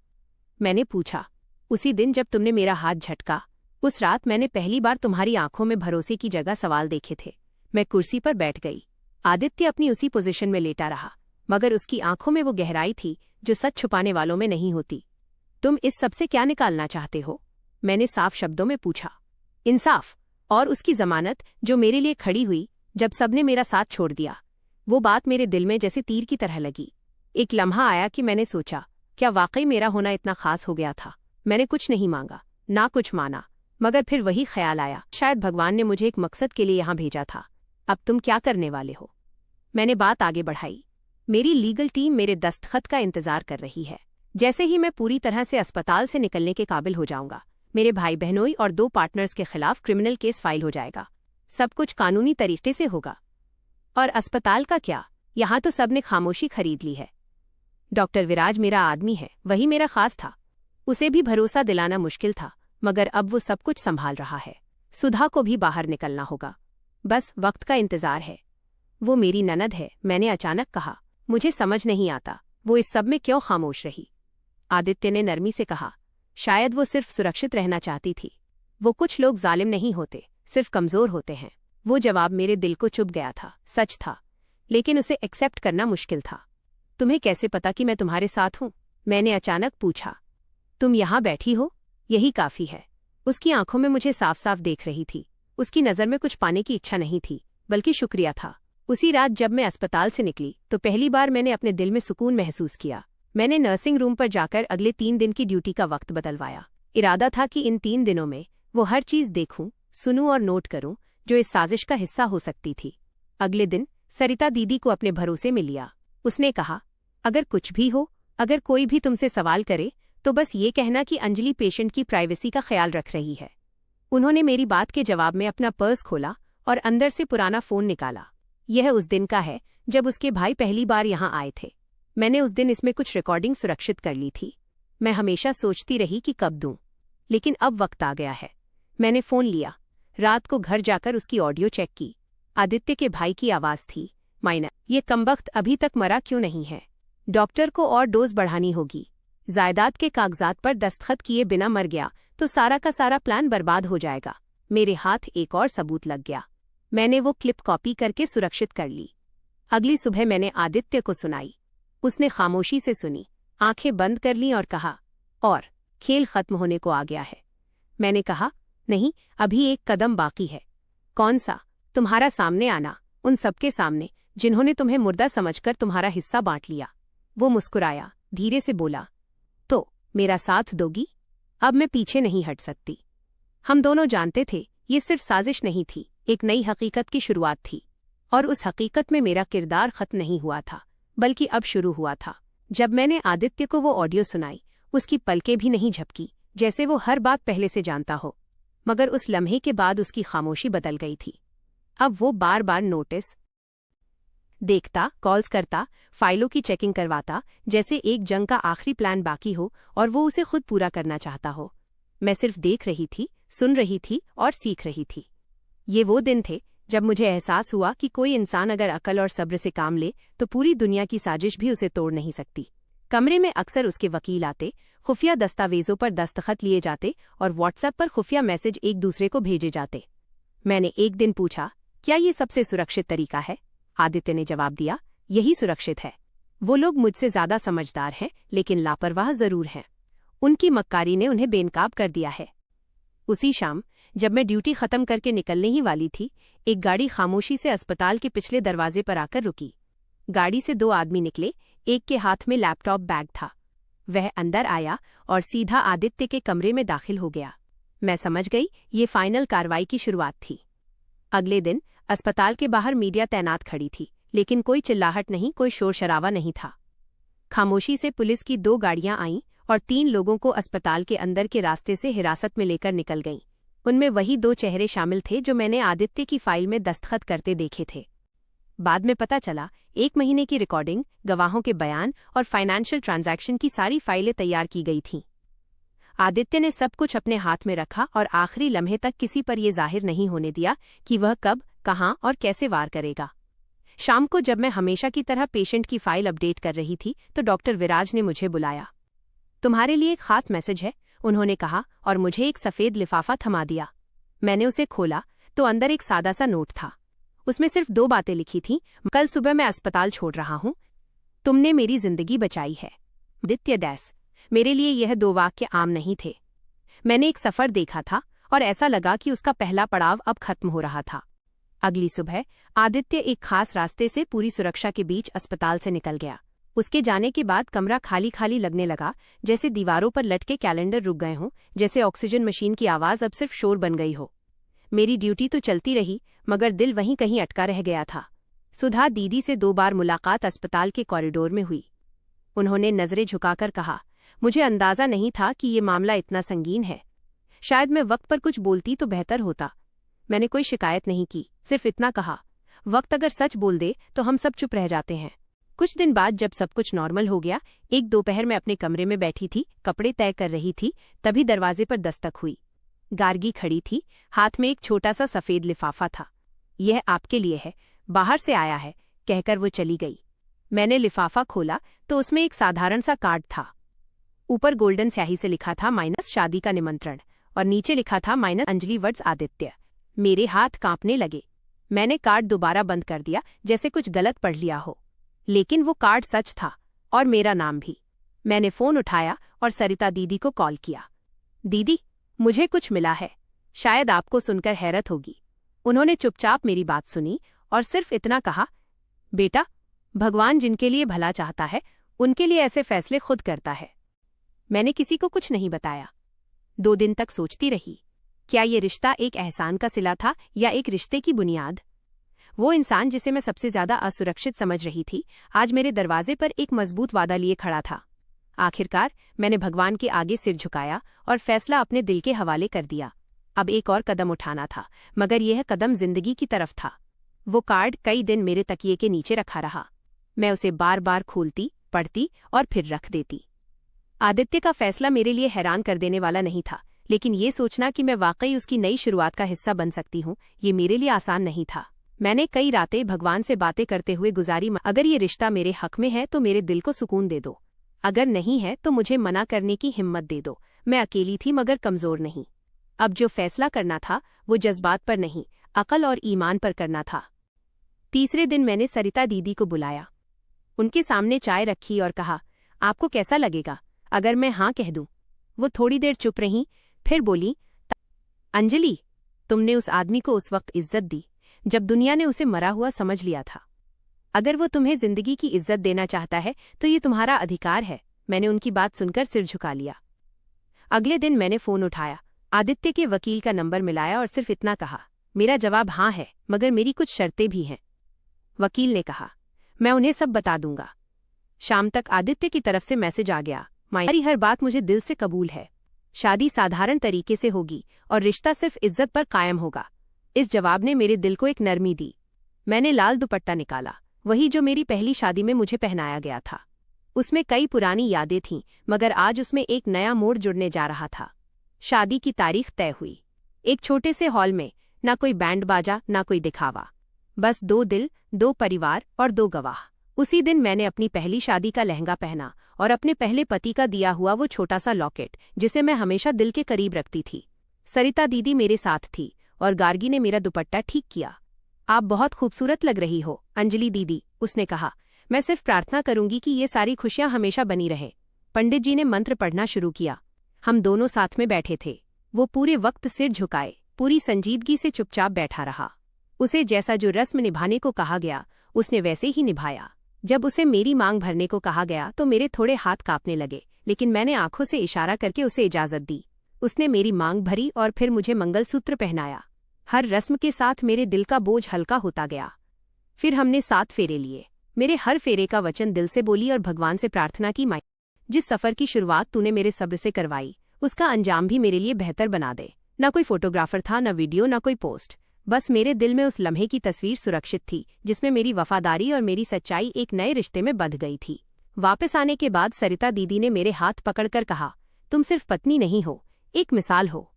मैंने पूछा। उसी दिन जब तुमने मेरा हाथ झटका। उस रात मैंने पहली बार तुम्हारी आंखों में भरोसे की जगह सवाल देखे थे। मैं कुर्सी पर बैठ गई। आदित्य अपनी उसी पोजीशन में लेटा रहा, मगर उसकी आंखों में वो गहराई थी जो सच छुपाने वालों में नहीं होती। तुम इस सब से क्या निकालना चाहते हो? मैंने साफ शब्दों में पूछा। इंसाफ, और उसकी जमानत जो मेरे लिए खड़ी हुई जब सबने मेरा साथ छोड़ दिया। वो बात मेरे दिल में जैसे तीर की तरह लगी। एक लम्हा आया कि मैंने सोचा, क्या वाकई मेरा होना इतना खास हो गया था? मैंने कुछ नहीं मांगा, ना कुछ माना, मगर फिर वही ख्याल आया, शायद भगवान ने मुझे एक मकसद के लिए यहाँ भेजा था। अब तुम क्या करने वाले हो? मैंने बात आगे बढ़ाई। मेरी लीगल टीम मेरे दस्तखत का इंतजार कर रही है। जैसे ही मैं पूरी तरह से अस्पताल से निकलने के काबिल हो जाऊंगा, मेरे भाई बहनोई और 2 पार्टनर्स के खिलाफ क्रिमिनल केस फाइल हो जाएगा। सब कुछ कानूनी तरीके से होगा। और अस्पताल का क्या? यहाँ तो सबने खामोशी खरीद ली है। डॉक्टर विराज मेरा आदमी है, वही मेरा खास था। उसे भी भरोसा दिलाना मुश्किल था, मगर अब वो सब कुछ संभाल रहा है। सुधा को भी बाहर निकलना होगा। बस वक्त का इंतजार है। वो मेरी ननद है, मैंने अचानक कहा। मुझे समझ नहीं आता वो इस सब में क्यों खामोश रही। आदित्य ने नरमी से कहा, शायद वो सिर्फ सुरक्षित रहना चाहती थी। वो कुछ लोग जालिम नहीं होते, सिर्फ कमजोर होते हैं। वो जवाब मेरे दिल को चुभ गया था, सच था, लेकिन उसे एक्सेप्ट करना मुश्किल था। तुम्हें कैसे पता कि मैं तुम्हारे साथ हूं? मैंने अचानक पूछा। तुम यहाँ बैठी हो, यही काफी है। उसकी आंखों में मुझे साफ साफ देख रही थी। उसकी नज़र में कुछ पाने की इच्छा नहीं थी, बल्कि शुक्रिया था। उसी रात जब मैं अस्पताल से निकली तो पहली बार मैंने अपने दिल में सुकून महसूस किया। मैंने नर्सिंग रूम पर जाकर अगले 3 दिन की ड्यूटी का वक्त बदलवाया। इरादा था कि इन 3 दिनों में वो हर चीज़ देखूं, सुनूं और नोट करूं जो इस साजिश का हिस्सा हो सकती थी। अगले दिन सरिता दीदी को अपने भरोसे में लिया। उसने कहा, अगर कुछ भी हो, अगर कोई भी तुमसे सवाल करे, तो बस ये कहना कि अंजलि पेशेंट की प्राइवेसी का ख्याल रख रही है। उन्होंने मेरी बात के जवाब में अपना पर्स खोला और अंदर से पुराना फ़ोन निकाला। यह उस दिन का है जब उसके भाई पहली बार यहाँ आए थे। मैंने उस दिन इसमें कुछ रिकॉर्डिंग सुरक्षित कर ली थी। मैं हमेशा सोचती रही कि कब दूं, लेकिन अब वक्त आ गया है। मैंने फ़ोन लिया। रात को घर जाकर उसकी ऑडियो चेक की। आदित्य के भाई की आवाज़ थी, माइना, ये कमबख्त अभी तक मरा क्यों नहीं है? डॉक्टर को और डोज बढ़ानी होगी। जायदाद के कागजात पर दस्तखत किए बिना मर गया तो सारा का सारा प्लान बर्बाद हो जाएगा। मेरे हाथ एक और सबूत लग गया। मैंने वो क्लिप कॉपी करके सुरक्षित कर ली। अगली सुबह मैंने आदित्य को सुनाई। उसने खामोशी से सुनी, आंखें बंद कर लीं और कहा, और खेल खत्म होने को आ गया है। मैंने कहा, नहीं, अभी एक कदम बाकी है। कौन सा? तुम्हारा सामने आना, उन सबके सामने जिन्होंने तुम्हें मुर्दा समझकर तुम्हारा हिस्सा बांट लिया। वो मुस्कुराया, धीरे से बोला, तो मेरा साथ दोगी? अब मैं पीछे नहीं हट सकती। हम दोनों जानते थे ये सिर्फ साजिश नहीं थी, एक नई हकीकत की शुरुआत थी। और उस हकीकत में मेरा किरदार खत्म नहीं हुआ था, बल्कि अब शुरू हुआ था। जब मैंने आदित्य को वो ऑडियो सुनाई, उसकी पलकें भी नहीं झपकी, जैसे वो हर बात पहले से जानता हो। मगर उस लम्हे के बाद उसकी खामोशी बदल गई थी। अब वो बार बार नोटिस देखता, कॉल्स करता, फाइलों की चेकिंग करवाता, जैसे एक जंग का आखिरी प्लान बाकी हो और वो उसे खुद पूरा करना चाहता हो। मैं सिर्फ देख रही थी, सुन रही थी और सीख रही थी। ये वो दिन थे जब मुझे एहसास हुआ कि कोई इंसान अगर अकल और सब्र से काम ले तो पूरी दुनिया की साजिश भी उसे तोड़ नहीं सकती। कमरे में अक्सर उसके वकील आते, खुफिया दस्तावेजों पर दस्तखत लिए जाते और व्हाट्सएप पर खुफिया मैसेज एक दूसरे को भेजे जाते। मैंने एक दिन पूछा, क्या ये सबसे सुरक्षित तरीका है? आदित्य ने जवाब दिया, यही सुरक्षित है। वो लोग मुझसे ज्यादा समझदार हैं, लेकिन लापरवाह जरूर हैं। उनकी मक्कारी ने उन्हें बेनकाब कर दिया है। उसी शाम जब मैं ड्यूटी खत्म करके निकलने ही वाली थी, एक गाड़ी खामोशी से अस्पताल के पिछले दरवाजे पर आकर रुकी। गाड़ी से 2 आदमी निकले, एक के हाथ में लैपटॉप बैग था। वह अंदर आया और सीधा आदित्य के कमरे में दाखिल हो गया। मैं समझ गई ये फाइनल कार्रवाई की शुरुआत थी। अगले दिन अस्पताल के बाहर मीडिया तैनात खड़ी थी, लेकिन कोई चिल्लाहट नहीं, कोई शोर शराबा नहीं था। खामोशी से पुलिस की 2 गाड़ियां आईं और 3 लोगों को अस्पताल के अंदर के रास्ते से हिरासत में लेकर निकल गईं। उनमें वही 2 चेहरे शामिल थे जो मैंने आदित्य की फाइल में दस्तखत करते देखे थे। बाद में पता चला 1 महीने की रिकॉर्डिंग, गवाहों के बयान और फाइनेंशियल ट्रांजैक्शन की सारी फाइलें तैयार की गई थीं। आदित्य ने सब कुछ अपने हाथ में रखा और आखिरी लम्हे तक किसी पर यह जाहिर नहीं होने दिया कि वह कब, कहां और कैसे वार करेगा। शाम को जब मैं हमेशा की तरह पेशेंट की फाइल अपडेट कर रही थी तो डॉक्टर विराज ने मुझे बुलाया। तुम्हारे लिए एक खास मैसेज है, उन्होंने कहा और मुझे एक सफेद लिफाफा थमा दिया। मैंने उसे खोला तो अंदर एक सादा सा नोट था। उसमें सिर्फ 2 बातें लिखी थीं। कल सुबह मैं अस्पताल छोड़ रहा हूं। तुमने मेरी जिंदगी बचाई है। आदित्य डैस। मेरे लिए यह 2 वाक्य आम नहीं थे। मैंने एक सफर देखा था और ऐसा लगा कि उसका पहला पड़ाव अब खत्म हो रहा था। अगली सुबह आदित्य एक खास रास्ते से पूरी सुरक्षा के बीच अस्पताल से निकल गया। उसके जाने के बाद कमरा खाली खाली लगने लगा, जैसे दीवारों पर लटके कैलेंडर रुक गए हों, जैसे ऑक्सीजन मशीन की आवाज़ अब सिर्फ शोर बन गई हो। मेरी ड्यूटी तो चलती रही, मगर दिल वहीं कहीं अटका रह गया था। सुधा दीदी से 2 बार मुलाकात अस्पताल के कॉरिडोर में हुई। उन्होंने नजरें झुकाकर कहा, मुझे अंदाजा नहीं था कि ये मामला इतना संगीन है। शायद मैं वक्त पर कुछ बोलती तो बेहतर होता। मैंने कोई शिकायत नहीं की, सिर्फ इतना कहा, वक्त अगर सच बोल दे तो हम सब चुप रह जाते हैं। कुछ दिन बाद जब सब कुछ नॉर्मल हो गया, एक दोपहर में अपने कमरे में बैठी थी, कपड़े तय कर रही थी, तभी दरवाजे पर दस्तक हुई। गार्गी खड़ी थी, हाथ में एक छोटा सा सफेद लिफाफा था। यह आपके लिए है, बाहर से आया है, कहकर वो चली गई। मैंने लिफाफा खोला तो उसमें एक साधारण सा कार्ड था। ऊपर गोल्डन स्याही से लिखा था माइनस शादी का निमंत्रण और नीचे लिखा था माइनस अंजलि वर्ड्स आदित्य। मेरे हाथ कांपने लगे। मैंने कार्ड दोबारा बंद कर दिया, जैसे कुछ गलत पढ़ लिया हो। लेकिन वो कार्ड सच था और मेरा नाम भी। मैंने फोन उठाया और सरिता दीदी को कॉल किया। दीदी, मुझे कुछ मिला है, शायद आपको सुनकर हैरत होगी। उन्होंने चुपचाप मेरी बात सुनी और सिर्फ इतना कहा, बेटा, भगवान जिनके लिए भला चाहता है उनके लिए ऐसे फैसले खुद करता है। मैंने किसी को कुछ नहीं बताया। 2 दिन तक सोचती रही, क्या ये रिश्ता एक एहसान का सिला था या एक रिश्ते की बुनियाद? वो इंसान जिसे मैं सबसे ज्यादा असुरक्षित समझ रही थी, आज मेरे दरवाजे पर एक मजबूत वादा लिए खड़ा था। आखिरकार मैंने भगवान के आगे सिर झुकाया और फैसला अपने दिल के हवाले कर दिया। अब एक और कदम उठाना था, मगर यह कदम जिंदगी की तरफ था। वो कार्ड कई दिन मेरे तकिए के नीचे रखा रहा। मैं उसे बार बार खोलती, पढ़ती और फिर रख देती। आदित्य का फैसला मेरे लिए हैरान कर देने वाला नहीं था, लेकिन ये सोचना कि मैं वाकई उसकी नई शुरुआत का हिस्सा बन सकती हूँ, ये मेरे लिए आसान नहीं था। मैंने कई रातें भगवान से बातें करते हुए गुजारी, अगर ये रिश्ता मेरे हक में है तो मेरे दिल को सुकून दे दो, अगर नहीं है तो मुझे मना करने की हिम्मत दे दो। मैं अकेली थी मगर कमजोर नहीं। अब जो फैसला करना था वो जज्बात पर नहीं, अकल और ईमान पर करना था। तीसरे दिन मैंने सरिता दीदी को बुलाया, उनके सामने चाय रखी और कहा, आपको कैसा लगेगा अगर मैं हाँ कह दूं? वो थोड़ी देर चुप रहीं, फिर बोली, अंजलि, तुमने उस आदमी को उस वक्त इज्जत दी जब दुनिया ने उसे मरा हुआ समझ लिया था। अगर वो तुम्हें जिंदगी की इज्जत देना चाहता है तो ये तुम्हारा अधिकार है। मैंने उनकी बात सुनकर सिर झुका लिया। अगले दिन मैंने फोन उठाया, आदित्य के वकील का नंबर मिलाया और सिर्फ इतना कहा, मेरा जवाब हाँ है, मगर मेरी कुछ शर्तें भी हैं। वकील ने कहा, मैं उन्हें सब बता दूंगा। शाम तक आदित्य की तरफ से मैसेज आ गया, तुम्हारी हर बात मुझे दिल से कबूल है। शादी साधारण तरीके से होगी और रिश्ता सिर्फ इज्जत पर कायम होगा। इस जवाब ने मेरे दिल को एक नरमी दी। मैंने लाल दुपट्टा निकाला, वही जो मेरी पहली शादी में मुझे पहनाया गया था। उसमें कई पुरानी यादें थीं, मगर आज उसमें एक नया मोड़ जुड़ने जा रहा था। शादी की तारीख तय हुई। एक छोटे से हॉल में, ना कोई बैंड बाजा, ना कोई दिखावा, बस 2 दिल, 2 परिवार और 2 गवाह। उसी दिन मैंने अपनी पहली शादी का लहंगा पहना और अपने पहले पति का दिया हुआ वो छोटा सा लॉकेट, जिसे मैं हमेशा दिल के करीब रखती थी। सरिता दीदी मेरे साथ थी और गार्गी ने मेरा दुपट्टा ठीक किया। आप बहुत खूबसूरत लग रही हो अंजलि दीदी, उसने कहा। मैं सिर्फ प्रार्थना करूंगी कि ये सारी खुशियां हमेशा बनी रहें। पंडित जी ने मंत्र पढ़ना शुरू किया। हम दोनों साथ में बैठे थे। वो पूरे वक्त सिर झुकाए, पूरी संजीदगी से चुपचाप बैठा रहा। उसे जैसा जो रस्म निभाने को कहा गया, उसने वैसे ही निभाया। जब उसे मेरी मांग भरने को कहा गया तो मेरे थोड़े हाथ कांपने लगे, लेकिन मैंने आंखों से इशारा करके उसे इजाजत दी। उसने मेरी मांग भरी और फिर मुझे मंगलसूत्र पहनाया। हर रस्म के साथ मेरे दिल का बोझ हल्का होता गया। फिर हमने 7 फेरे लिए। मेरे हर फेरे का वचन दिल से बोली और भगवान से प्रार्थना की, माई, जिस सफर की शुरुआत तूने मेरे सब्र से करवाई, उसका अंजाम भी मेरे लिए बेहतर बना दे। न कोई फोटोग्राफर था, न वीडियो, न कोई पोस्ट। बस मेरे दिल में उस लम्हे की तस्वीर सुरक्षित थी, जिसमें मेरी वफादारी और मेरी सच्चाई एक नए रिश्ते में बंध गई थी। वापस आने के बाद सरिता दीदी ने मेरे हाथ पकड़कर कहा, तुम सिर्फ पत्नी नहीं हो, एक मिसाल हो।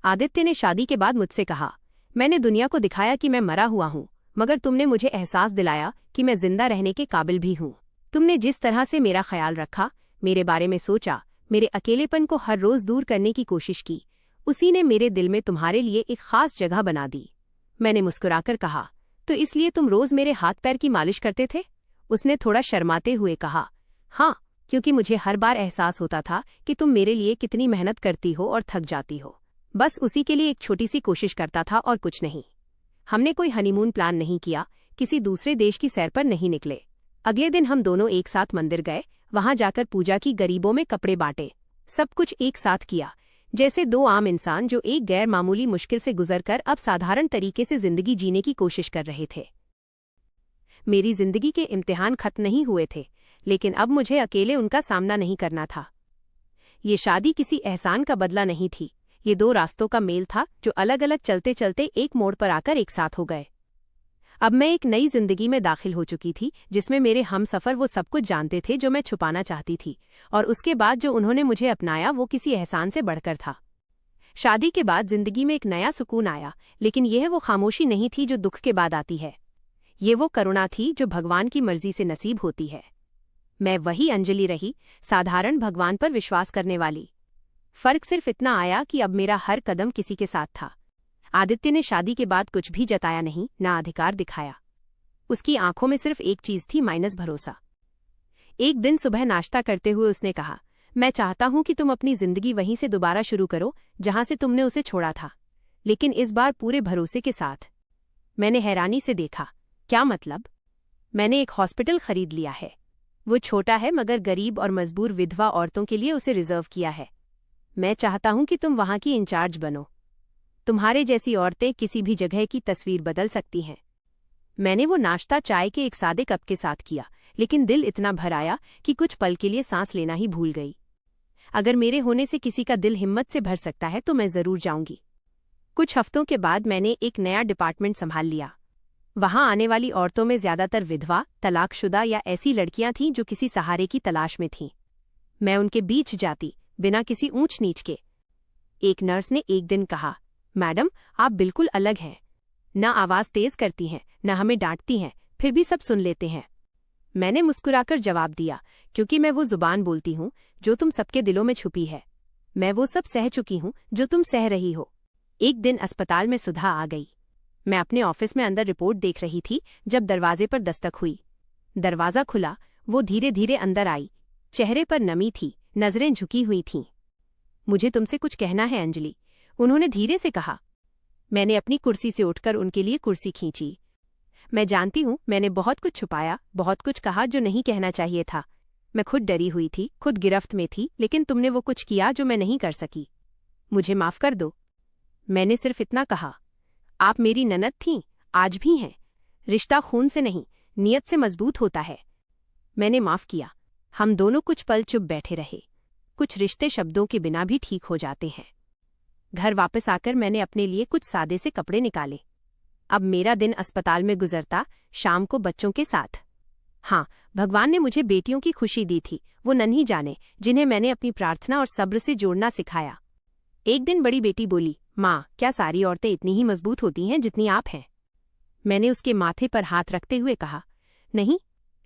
आदित्य ने शादी के बाद मुझसे कहा, मैंने दुनिया को दिखाया कि मैं मरा हुआ हूँ, मगर तुमने मुझे एहसास दिलाया कि मैं जिंदा रहने के काबिल भी हूँ। तुमने जिस तरह से मेरा ख्याल रखा, मेरे बारे में सोचा, मेरे अकेलेपन को हर रोज दूर करने की कोशिश की, उसी ने मेरे दिल में तुम्हारे लिए एक खास जगह बना दी। मैंने मुस्कुराकर कहा, तो इसलिए तुम रोज मेरे हाथ पैर की मालिश करते थे? उसने थोड़ा शर्माते हुए कहा, हाँ, क्योंकि मुझे हर बार एहसास होता था कि तुम मेरे लिए कितनी मेहनत करती हो और थक जाती हो। बस उसी के लिए एक छोटी सी कोशिश करता था और कुछ नहीं। हमने कोई हनीमून प्लान नहीं किया, किसी दूसरे देश की सैर पर नहीं निकले। अगले दिन हम दोनों एक साथ मंदिर गए, वहां जाकर पूजा की, गरीबों में कपड़े बांटे, सब कुछ एक साथ किया, जैसे 2 आम इंसान जो एक गैर मामूली मुश्किल से गुजरकर अब साधारण तरीके से जिंदगी जीने की कोशिश कर रहे थे। मेरी जिंदगी के इम्तिहान खत्म नहीं हुए थे, लेकिन अब मुझे अकेले उनका सामना नहीं करना था। ये शादी किसी एहसान का बदला नहीं थी, ये 2 रास्तों का मेल था जो अलग अलग चलते चलते एक मोड़ पर आकर एक साथ हो गए। अब मैं एक नई जिंदगी में दाखिल हो चुकी थी, जिसमें मेरे हमसफर वो सब कुछ जानते थे जो मैं छुपाना चाहती थी, और उसके बाद जो उन्होंने मुझे अपनाया वो किसी एहसान से बढ़कर था। शादी के बाद जिंदगी में एक नया सुकून आया, लेकिन यह वो खामोशी नहीं थी जो दुख के बाद आती है। ये वो करुणा थी जो भगवान की मर्जी से नसीब होती है। मैं वही अंजलि रही, साधारण, भगवान पर विश्वास करने वाली। फर्क सिर्फ इतना आया कि अब मेरा हर कदम किसी के साथ था। आदित्य ने शादी के बाद कुछ भी जताया नहीं, ना अधिकार दिखाया। उसकी आंखों में सिर्फ एक चीज थी, माइनस भरोसा। एक दिन सुबह नाश्ता करते हुए उसने कहा, मैं चाहता हूं कि तुम अपनी जिंदगी वहीं से दोबारा शुरू करो जहां से तुमने उसे छोड़ा था, लेकिन इस बार पूरे भरोसे के साथ। मैंने हैरानी से देखा, क्या मतलब? मैंने एक हॉस्पिटल खरीद लिया है। वो छोटा है, मगर गरीब और मजबूर विधवा औरतों के लिए उसे रिजर्व किया है। मैं चाहता हूं कि तुम वहां की इंचार्ज बनो। तुम्हारे जैसी औरतें किसी भी जगह की तस्वीर बदल सकती हैं। मैंने वो नाश्ता चाय के एक सादे कप के साथ किया, लेकिन दिल इतना भर आया कि कुछ पल के लिए सांस लेना ही भूल गई। अगर मेरे होने से किसी का दिल हिम्मत से भर सकता है तो मैं जरूर जाऊंगी। कुछ हफ्तों के बाद मैंने एक नया डिपार्टमेंट संभाल लिया। वहां आने वाली औरतों में ज्यादातर विधवा, तलाकशुदा या ऐसी लड़कियां थीं जो किसी सहारे की तलाश में थीं। मैं उनके बीच जाती, बिना किसी ऊंच नीच के। एक नर्स ने एक दिन कहा, मैडम, आप बिल्कुल अलग हैं। न आवाज तेज करती हैं, न हमें डांटती हैं, फिर भी सब सुन लेते हैं। मैंने मुस्कुराकर जवाब दिया, क्योंकि मैं वो जुबान बोलती हूँ जो तुम सबके दिलों में छुपी है। मैं वो सब सह चुकी हूँ जो तुम सह रही हो। एक दिन अस्पताल में सुधा आ गई। मैं अपने ऑफिस में अंदर रिपोर्ट देख रही थी जब दरवाजे पर दस्तक हुई। दरवाजा खुला, वो धीरे धीरे अंदर आई। चेहरे पर नमी थी, नजरें झुकी हुई थीं। मुझे तुमसे कुछ कहना है अंजलि, उन्होंने धीरे से कहा। मैंने अपनी कुर्सी से उठकर उनके लिए कुर्सी खींची। मैं जानती हूँ मैंने बहुत कुछ छुपाया, बहुत कुछ कहा जो नहीं कहना चाहिए था, मैं खुद डरी हुई थी, खुद गिरफ्त में थी, लेकिन तुमने वो कुछ किया जो मैं नहीं कर सकी। मुझे माफ कर दो। मैंने सिर्फ इतना कहा। आप मेरी ननद थीं, आज भी हैं। रिश्ता खून से नहीं, नियत से मजबूत होता है। मैंने माफ किया। हम दोनों कुछ पल चुप बैठे रहे। कुछ रिश्ते शब्दों के बिना भी ठीक हो जाते हैं। घर वापस आकर मैंने अपने लिए कुछ सादे से कपड़े निकाले। अब मेरा दिन अस्पताल में गुजरता, शाम को बच्चों के साथ। हाँ, भगवान ने मुझे बेटियों की खुशी दी थी, वो नन्ही जाने जिन्हें मैंने अपनी प्रार्थना और सब्र से जोड़ना सिखाया। एक दिन बड़ी बेटी बोली, माँ, क्या सारी औरतें इतनी ही मजबूत होती हैं जितनी आप हैं? मैंने उसके माथे पर हाथ रखते हुए कहा, नहीं,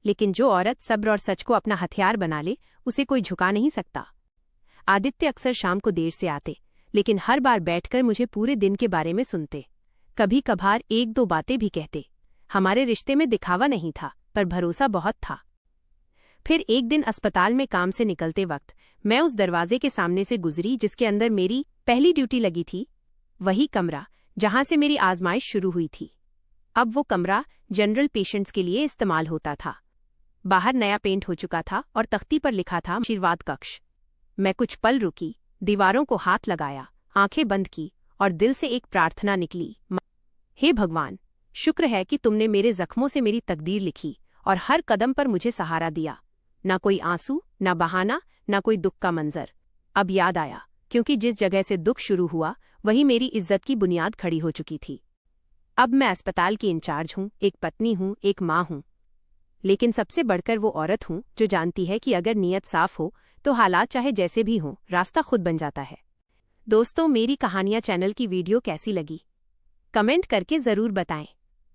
लेकिन जो औरत सब्र और सच को अपना हथियार बना ले, उसे कोई झुका नहीं सकता। आदित्य अक्सर शाम को देर से आते, लेकिन हर बार बैठकर मुझे पूरे दिन के बारे में सुनते। कभी कभार एक दो बातें भी कहते। हमारे रिश्ते में दिखावा नहीं था, पर भरोसा बहुत था। फिर एक दिन अस्पताल में काम से निकलते वक्त मैं उस दरवाजे के सामने से गुजरी जिसके अंदर मेरी पहली ड्यूटी लगी थी। वही कमरा जहां से मेरी आजमाइश शुरू हुई थी। अब वो कमरा जनरल पेशेंट्स के लिए इस्तेमाल होता था। बाहर नया पेंट हो चुका था और तख्ती पर लिखा था आशीर्वाद कक्ष। मैं कुछ पल रुकी, दीवारों को हाथ लगाया, आंखें बंद की और दिल से एक प्रार्थना निकली। हे भगवान, शुक्र है कि तुमने मेरे जख्मों से मेरी तकदीर लिखी और हर कदम पर मुझे सहारा दिया। ना कोई आंसू, ना बहाना, ना कोई दुख का मंजर। अब याद आया, क्योंकि जिस जगह से दुख शुरू हुआ वही मेरी इज्जत की बुनियाद खड़ी हो चुकी थी। अब मैं अस्पताल की इंचार्ज हूँ, एक पत्नी हूँ, एक माँ हूँ, लेकिन सबसे बढ़कर वो औरत हूँ जो जानती है कि अगर नीयत साफ हो तो हालात चाहे जैसे भी हों, रास्ता खुद बन जाता है। दोस्तों, मेरी कहानियाँ चैनल की वीडियो कैसी लगी कमेंट करके ज़रूर बताएं।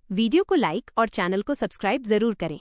वीडियो को लाइक और चैनल को सब्सक्राइब ज़रूर करें।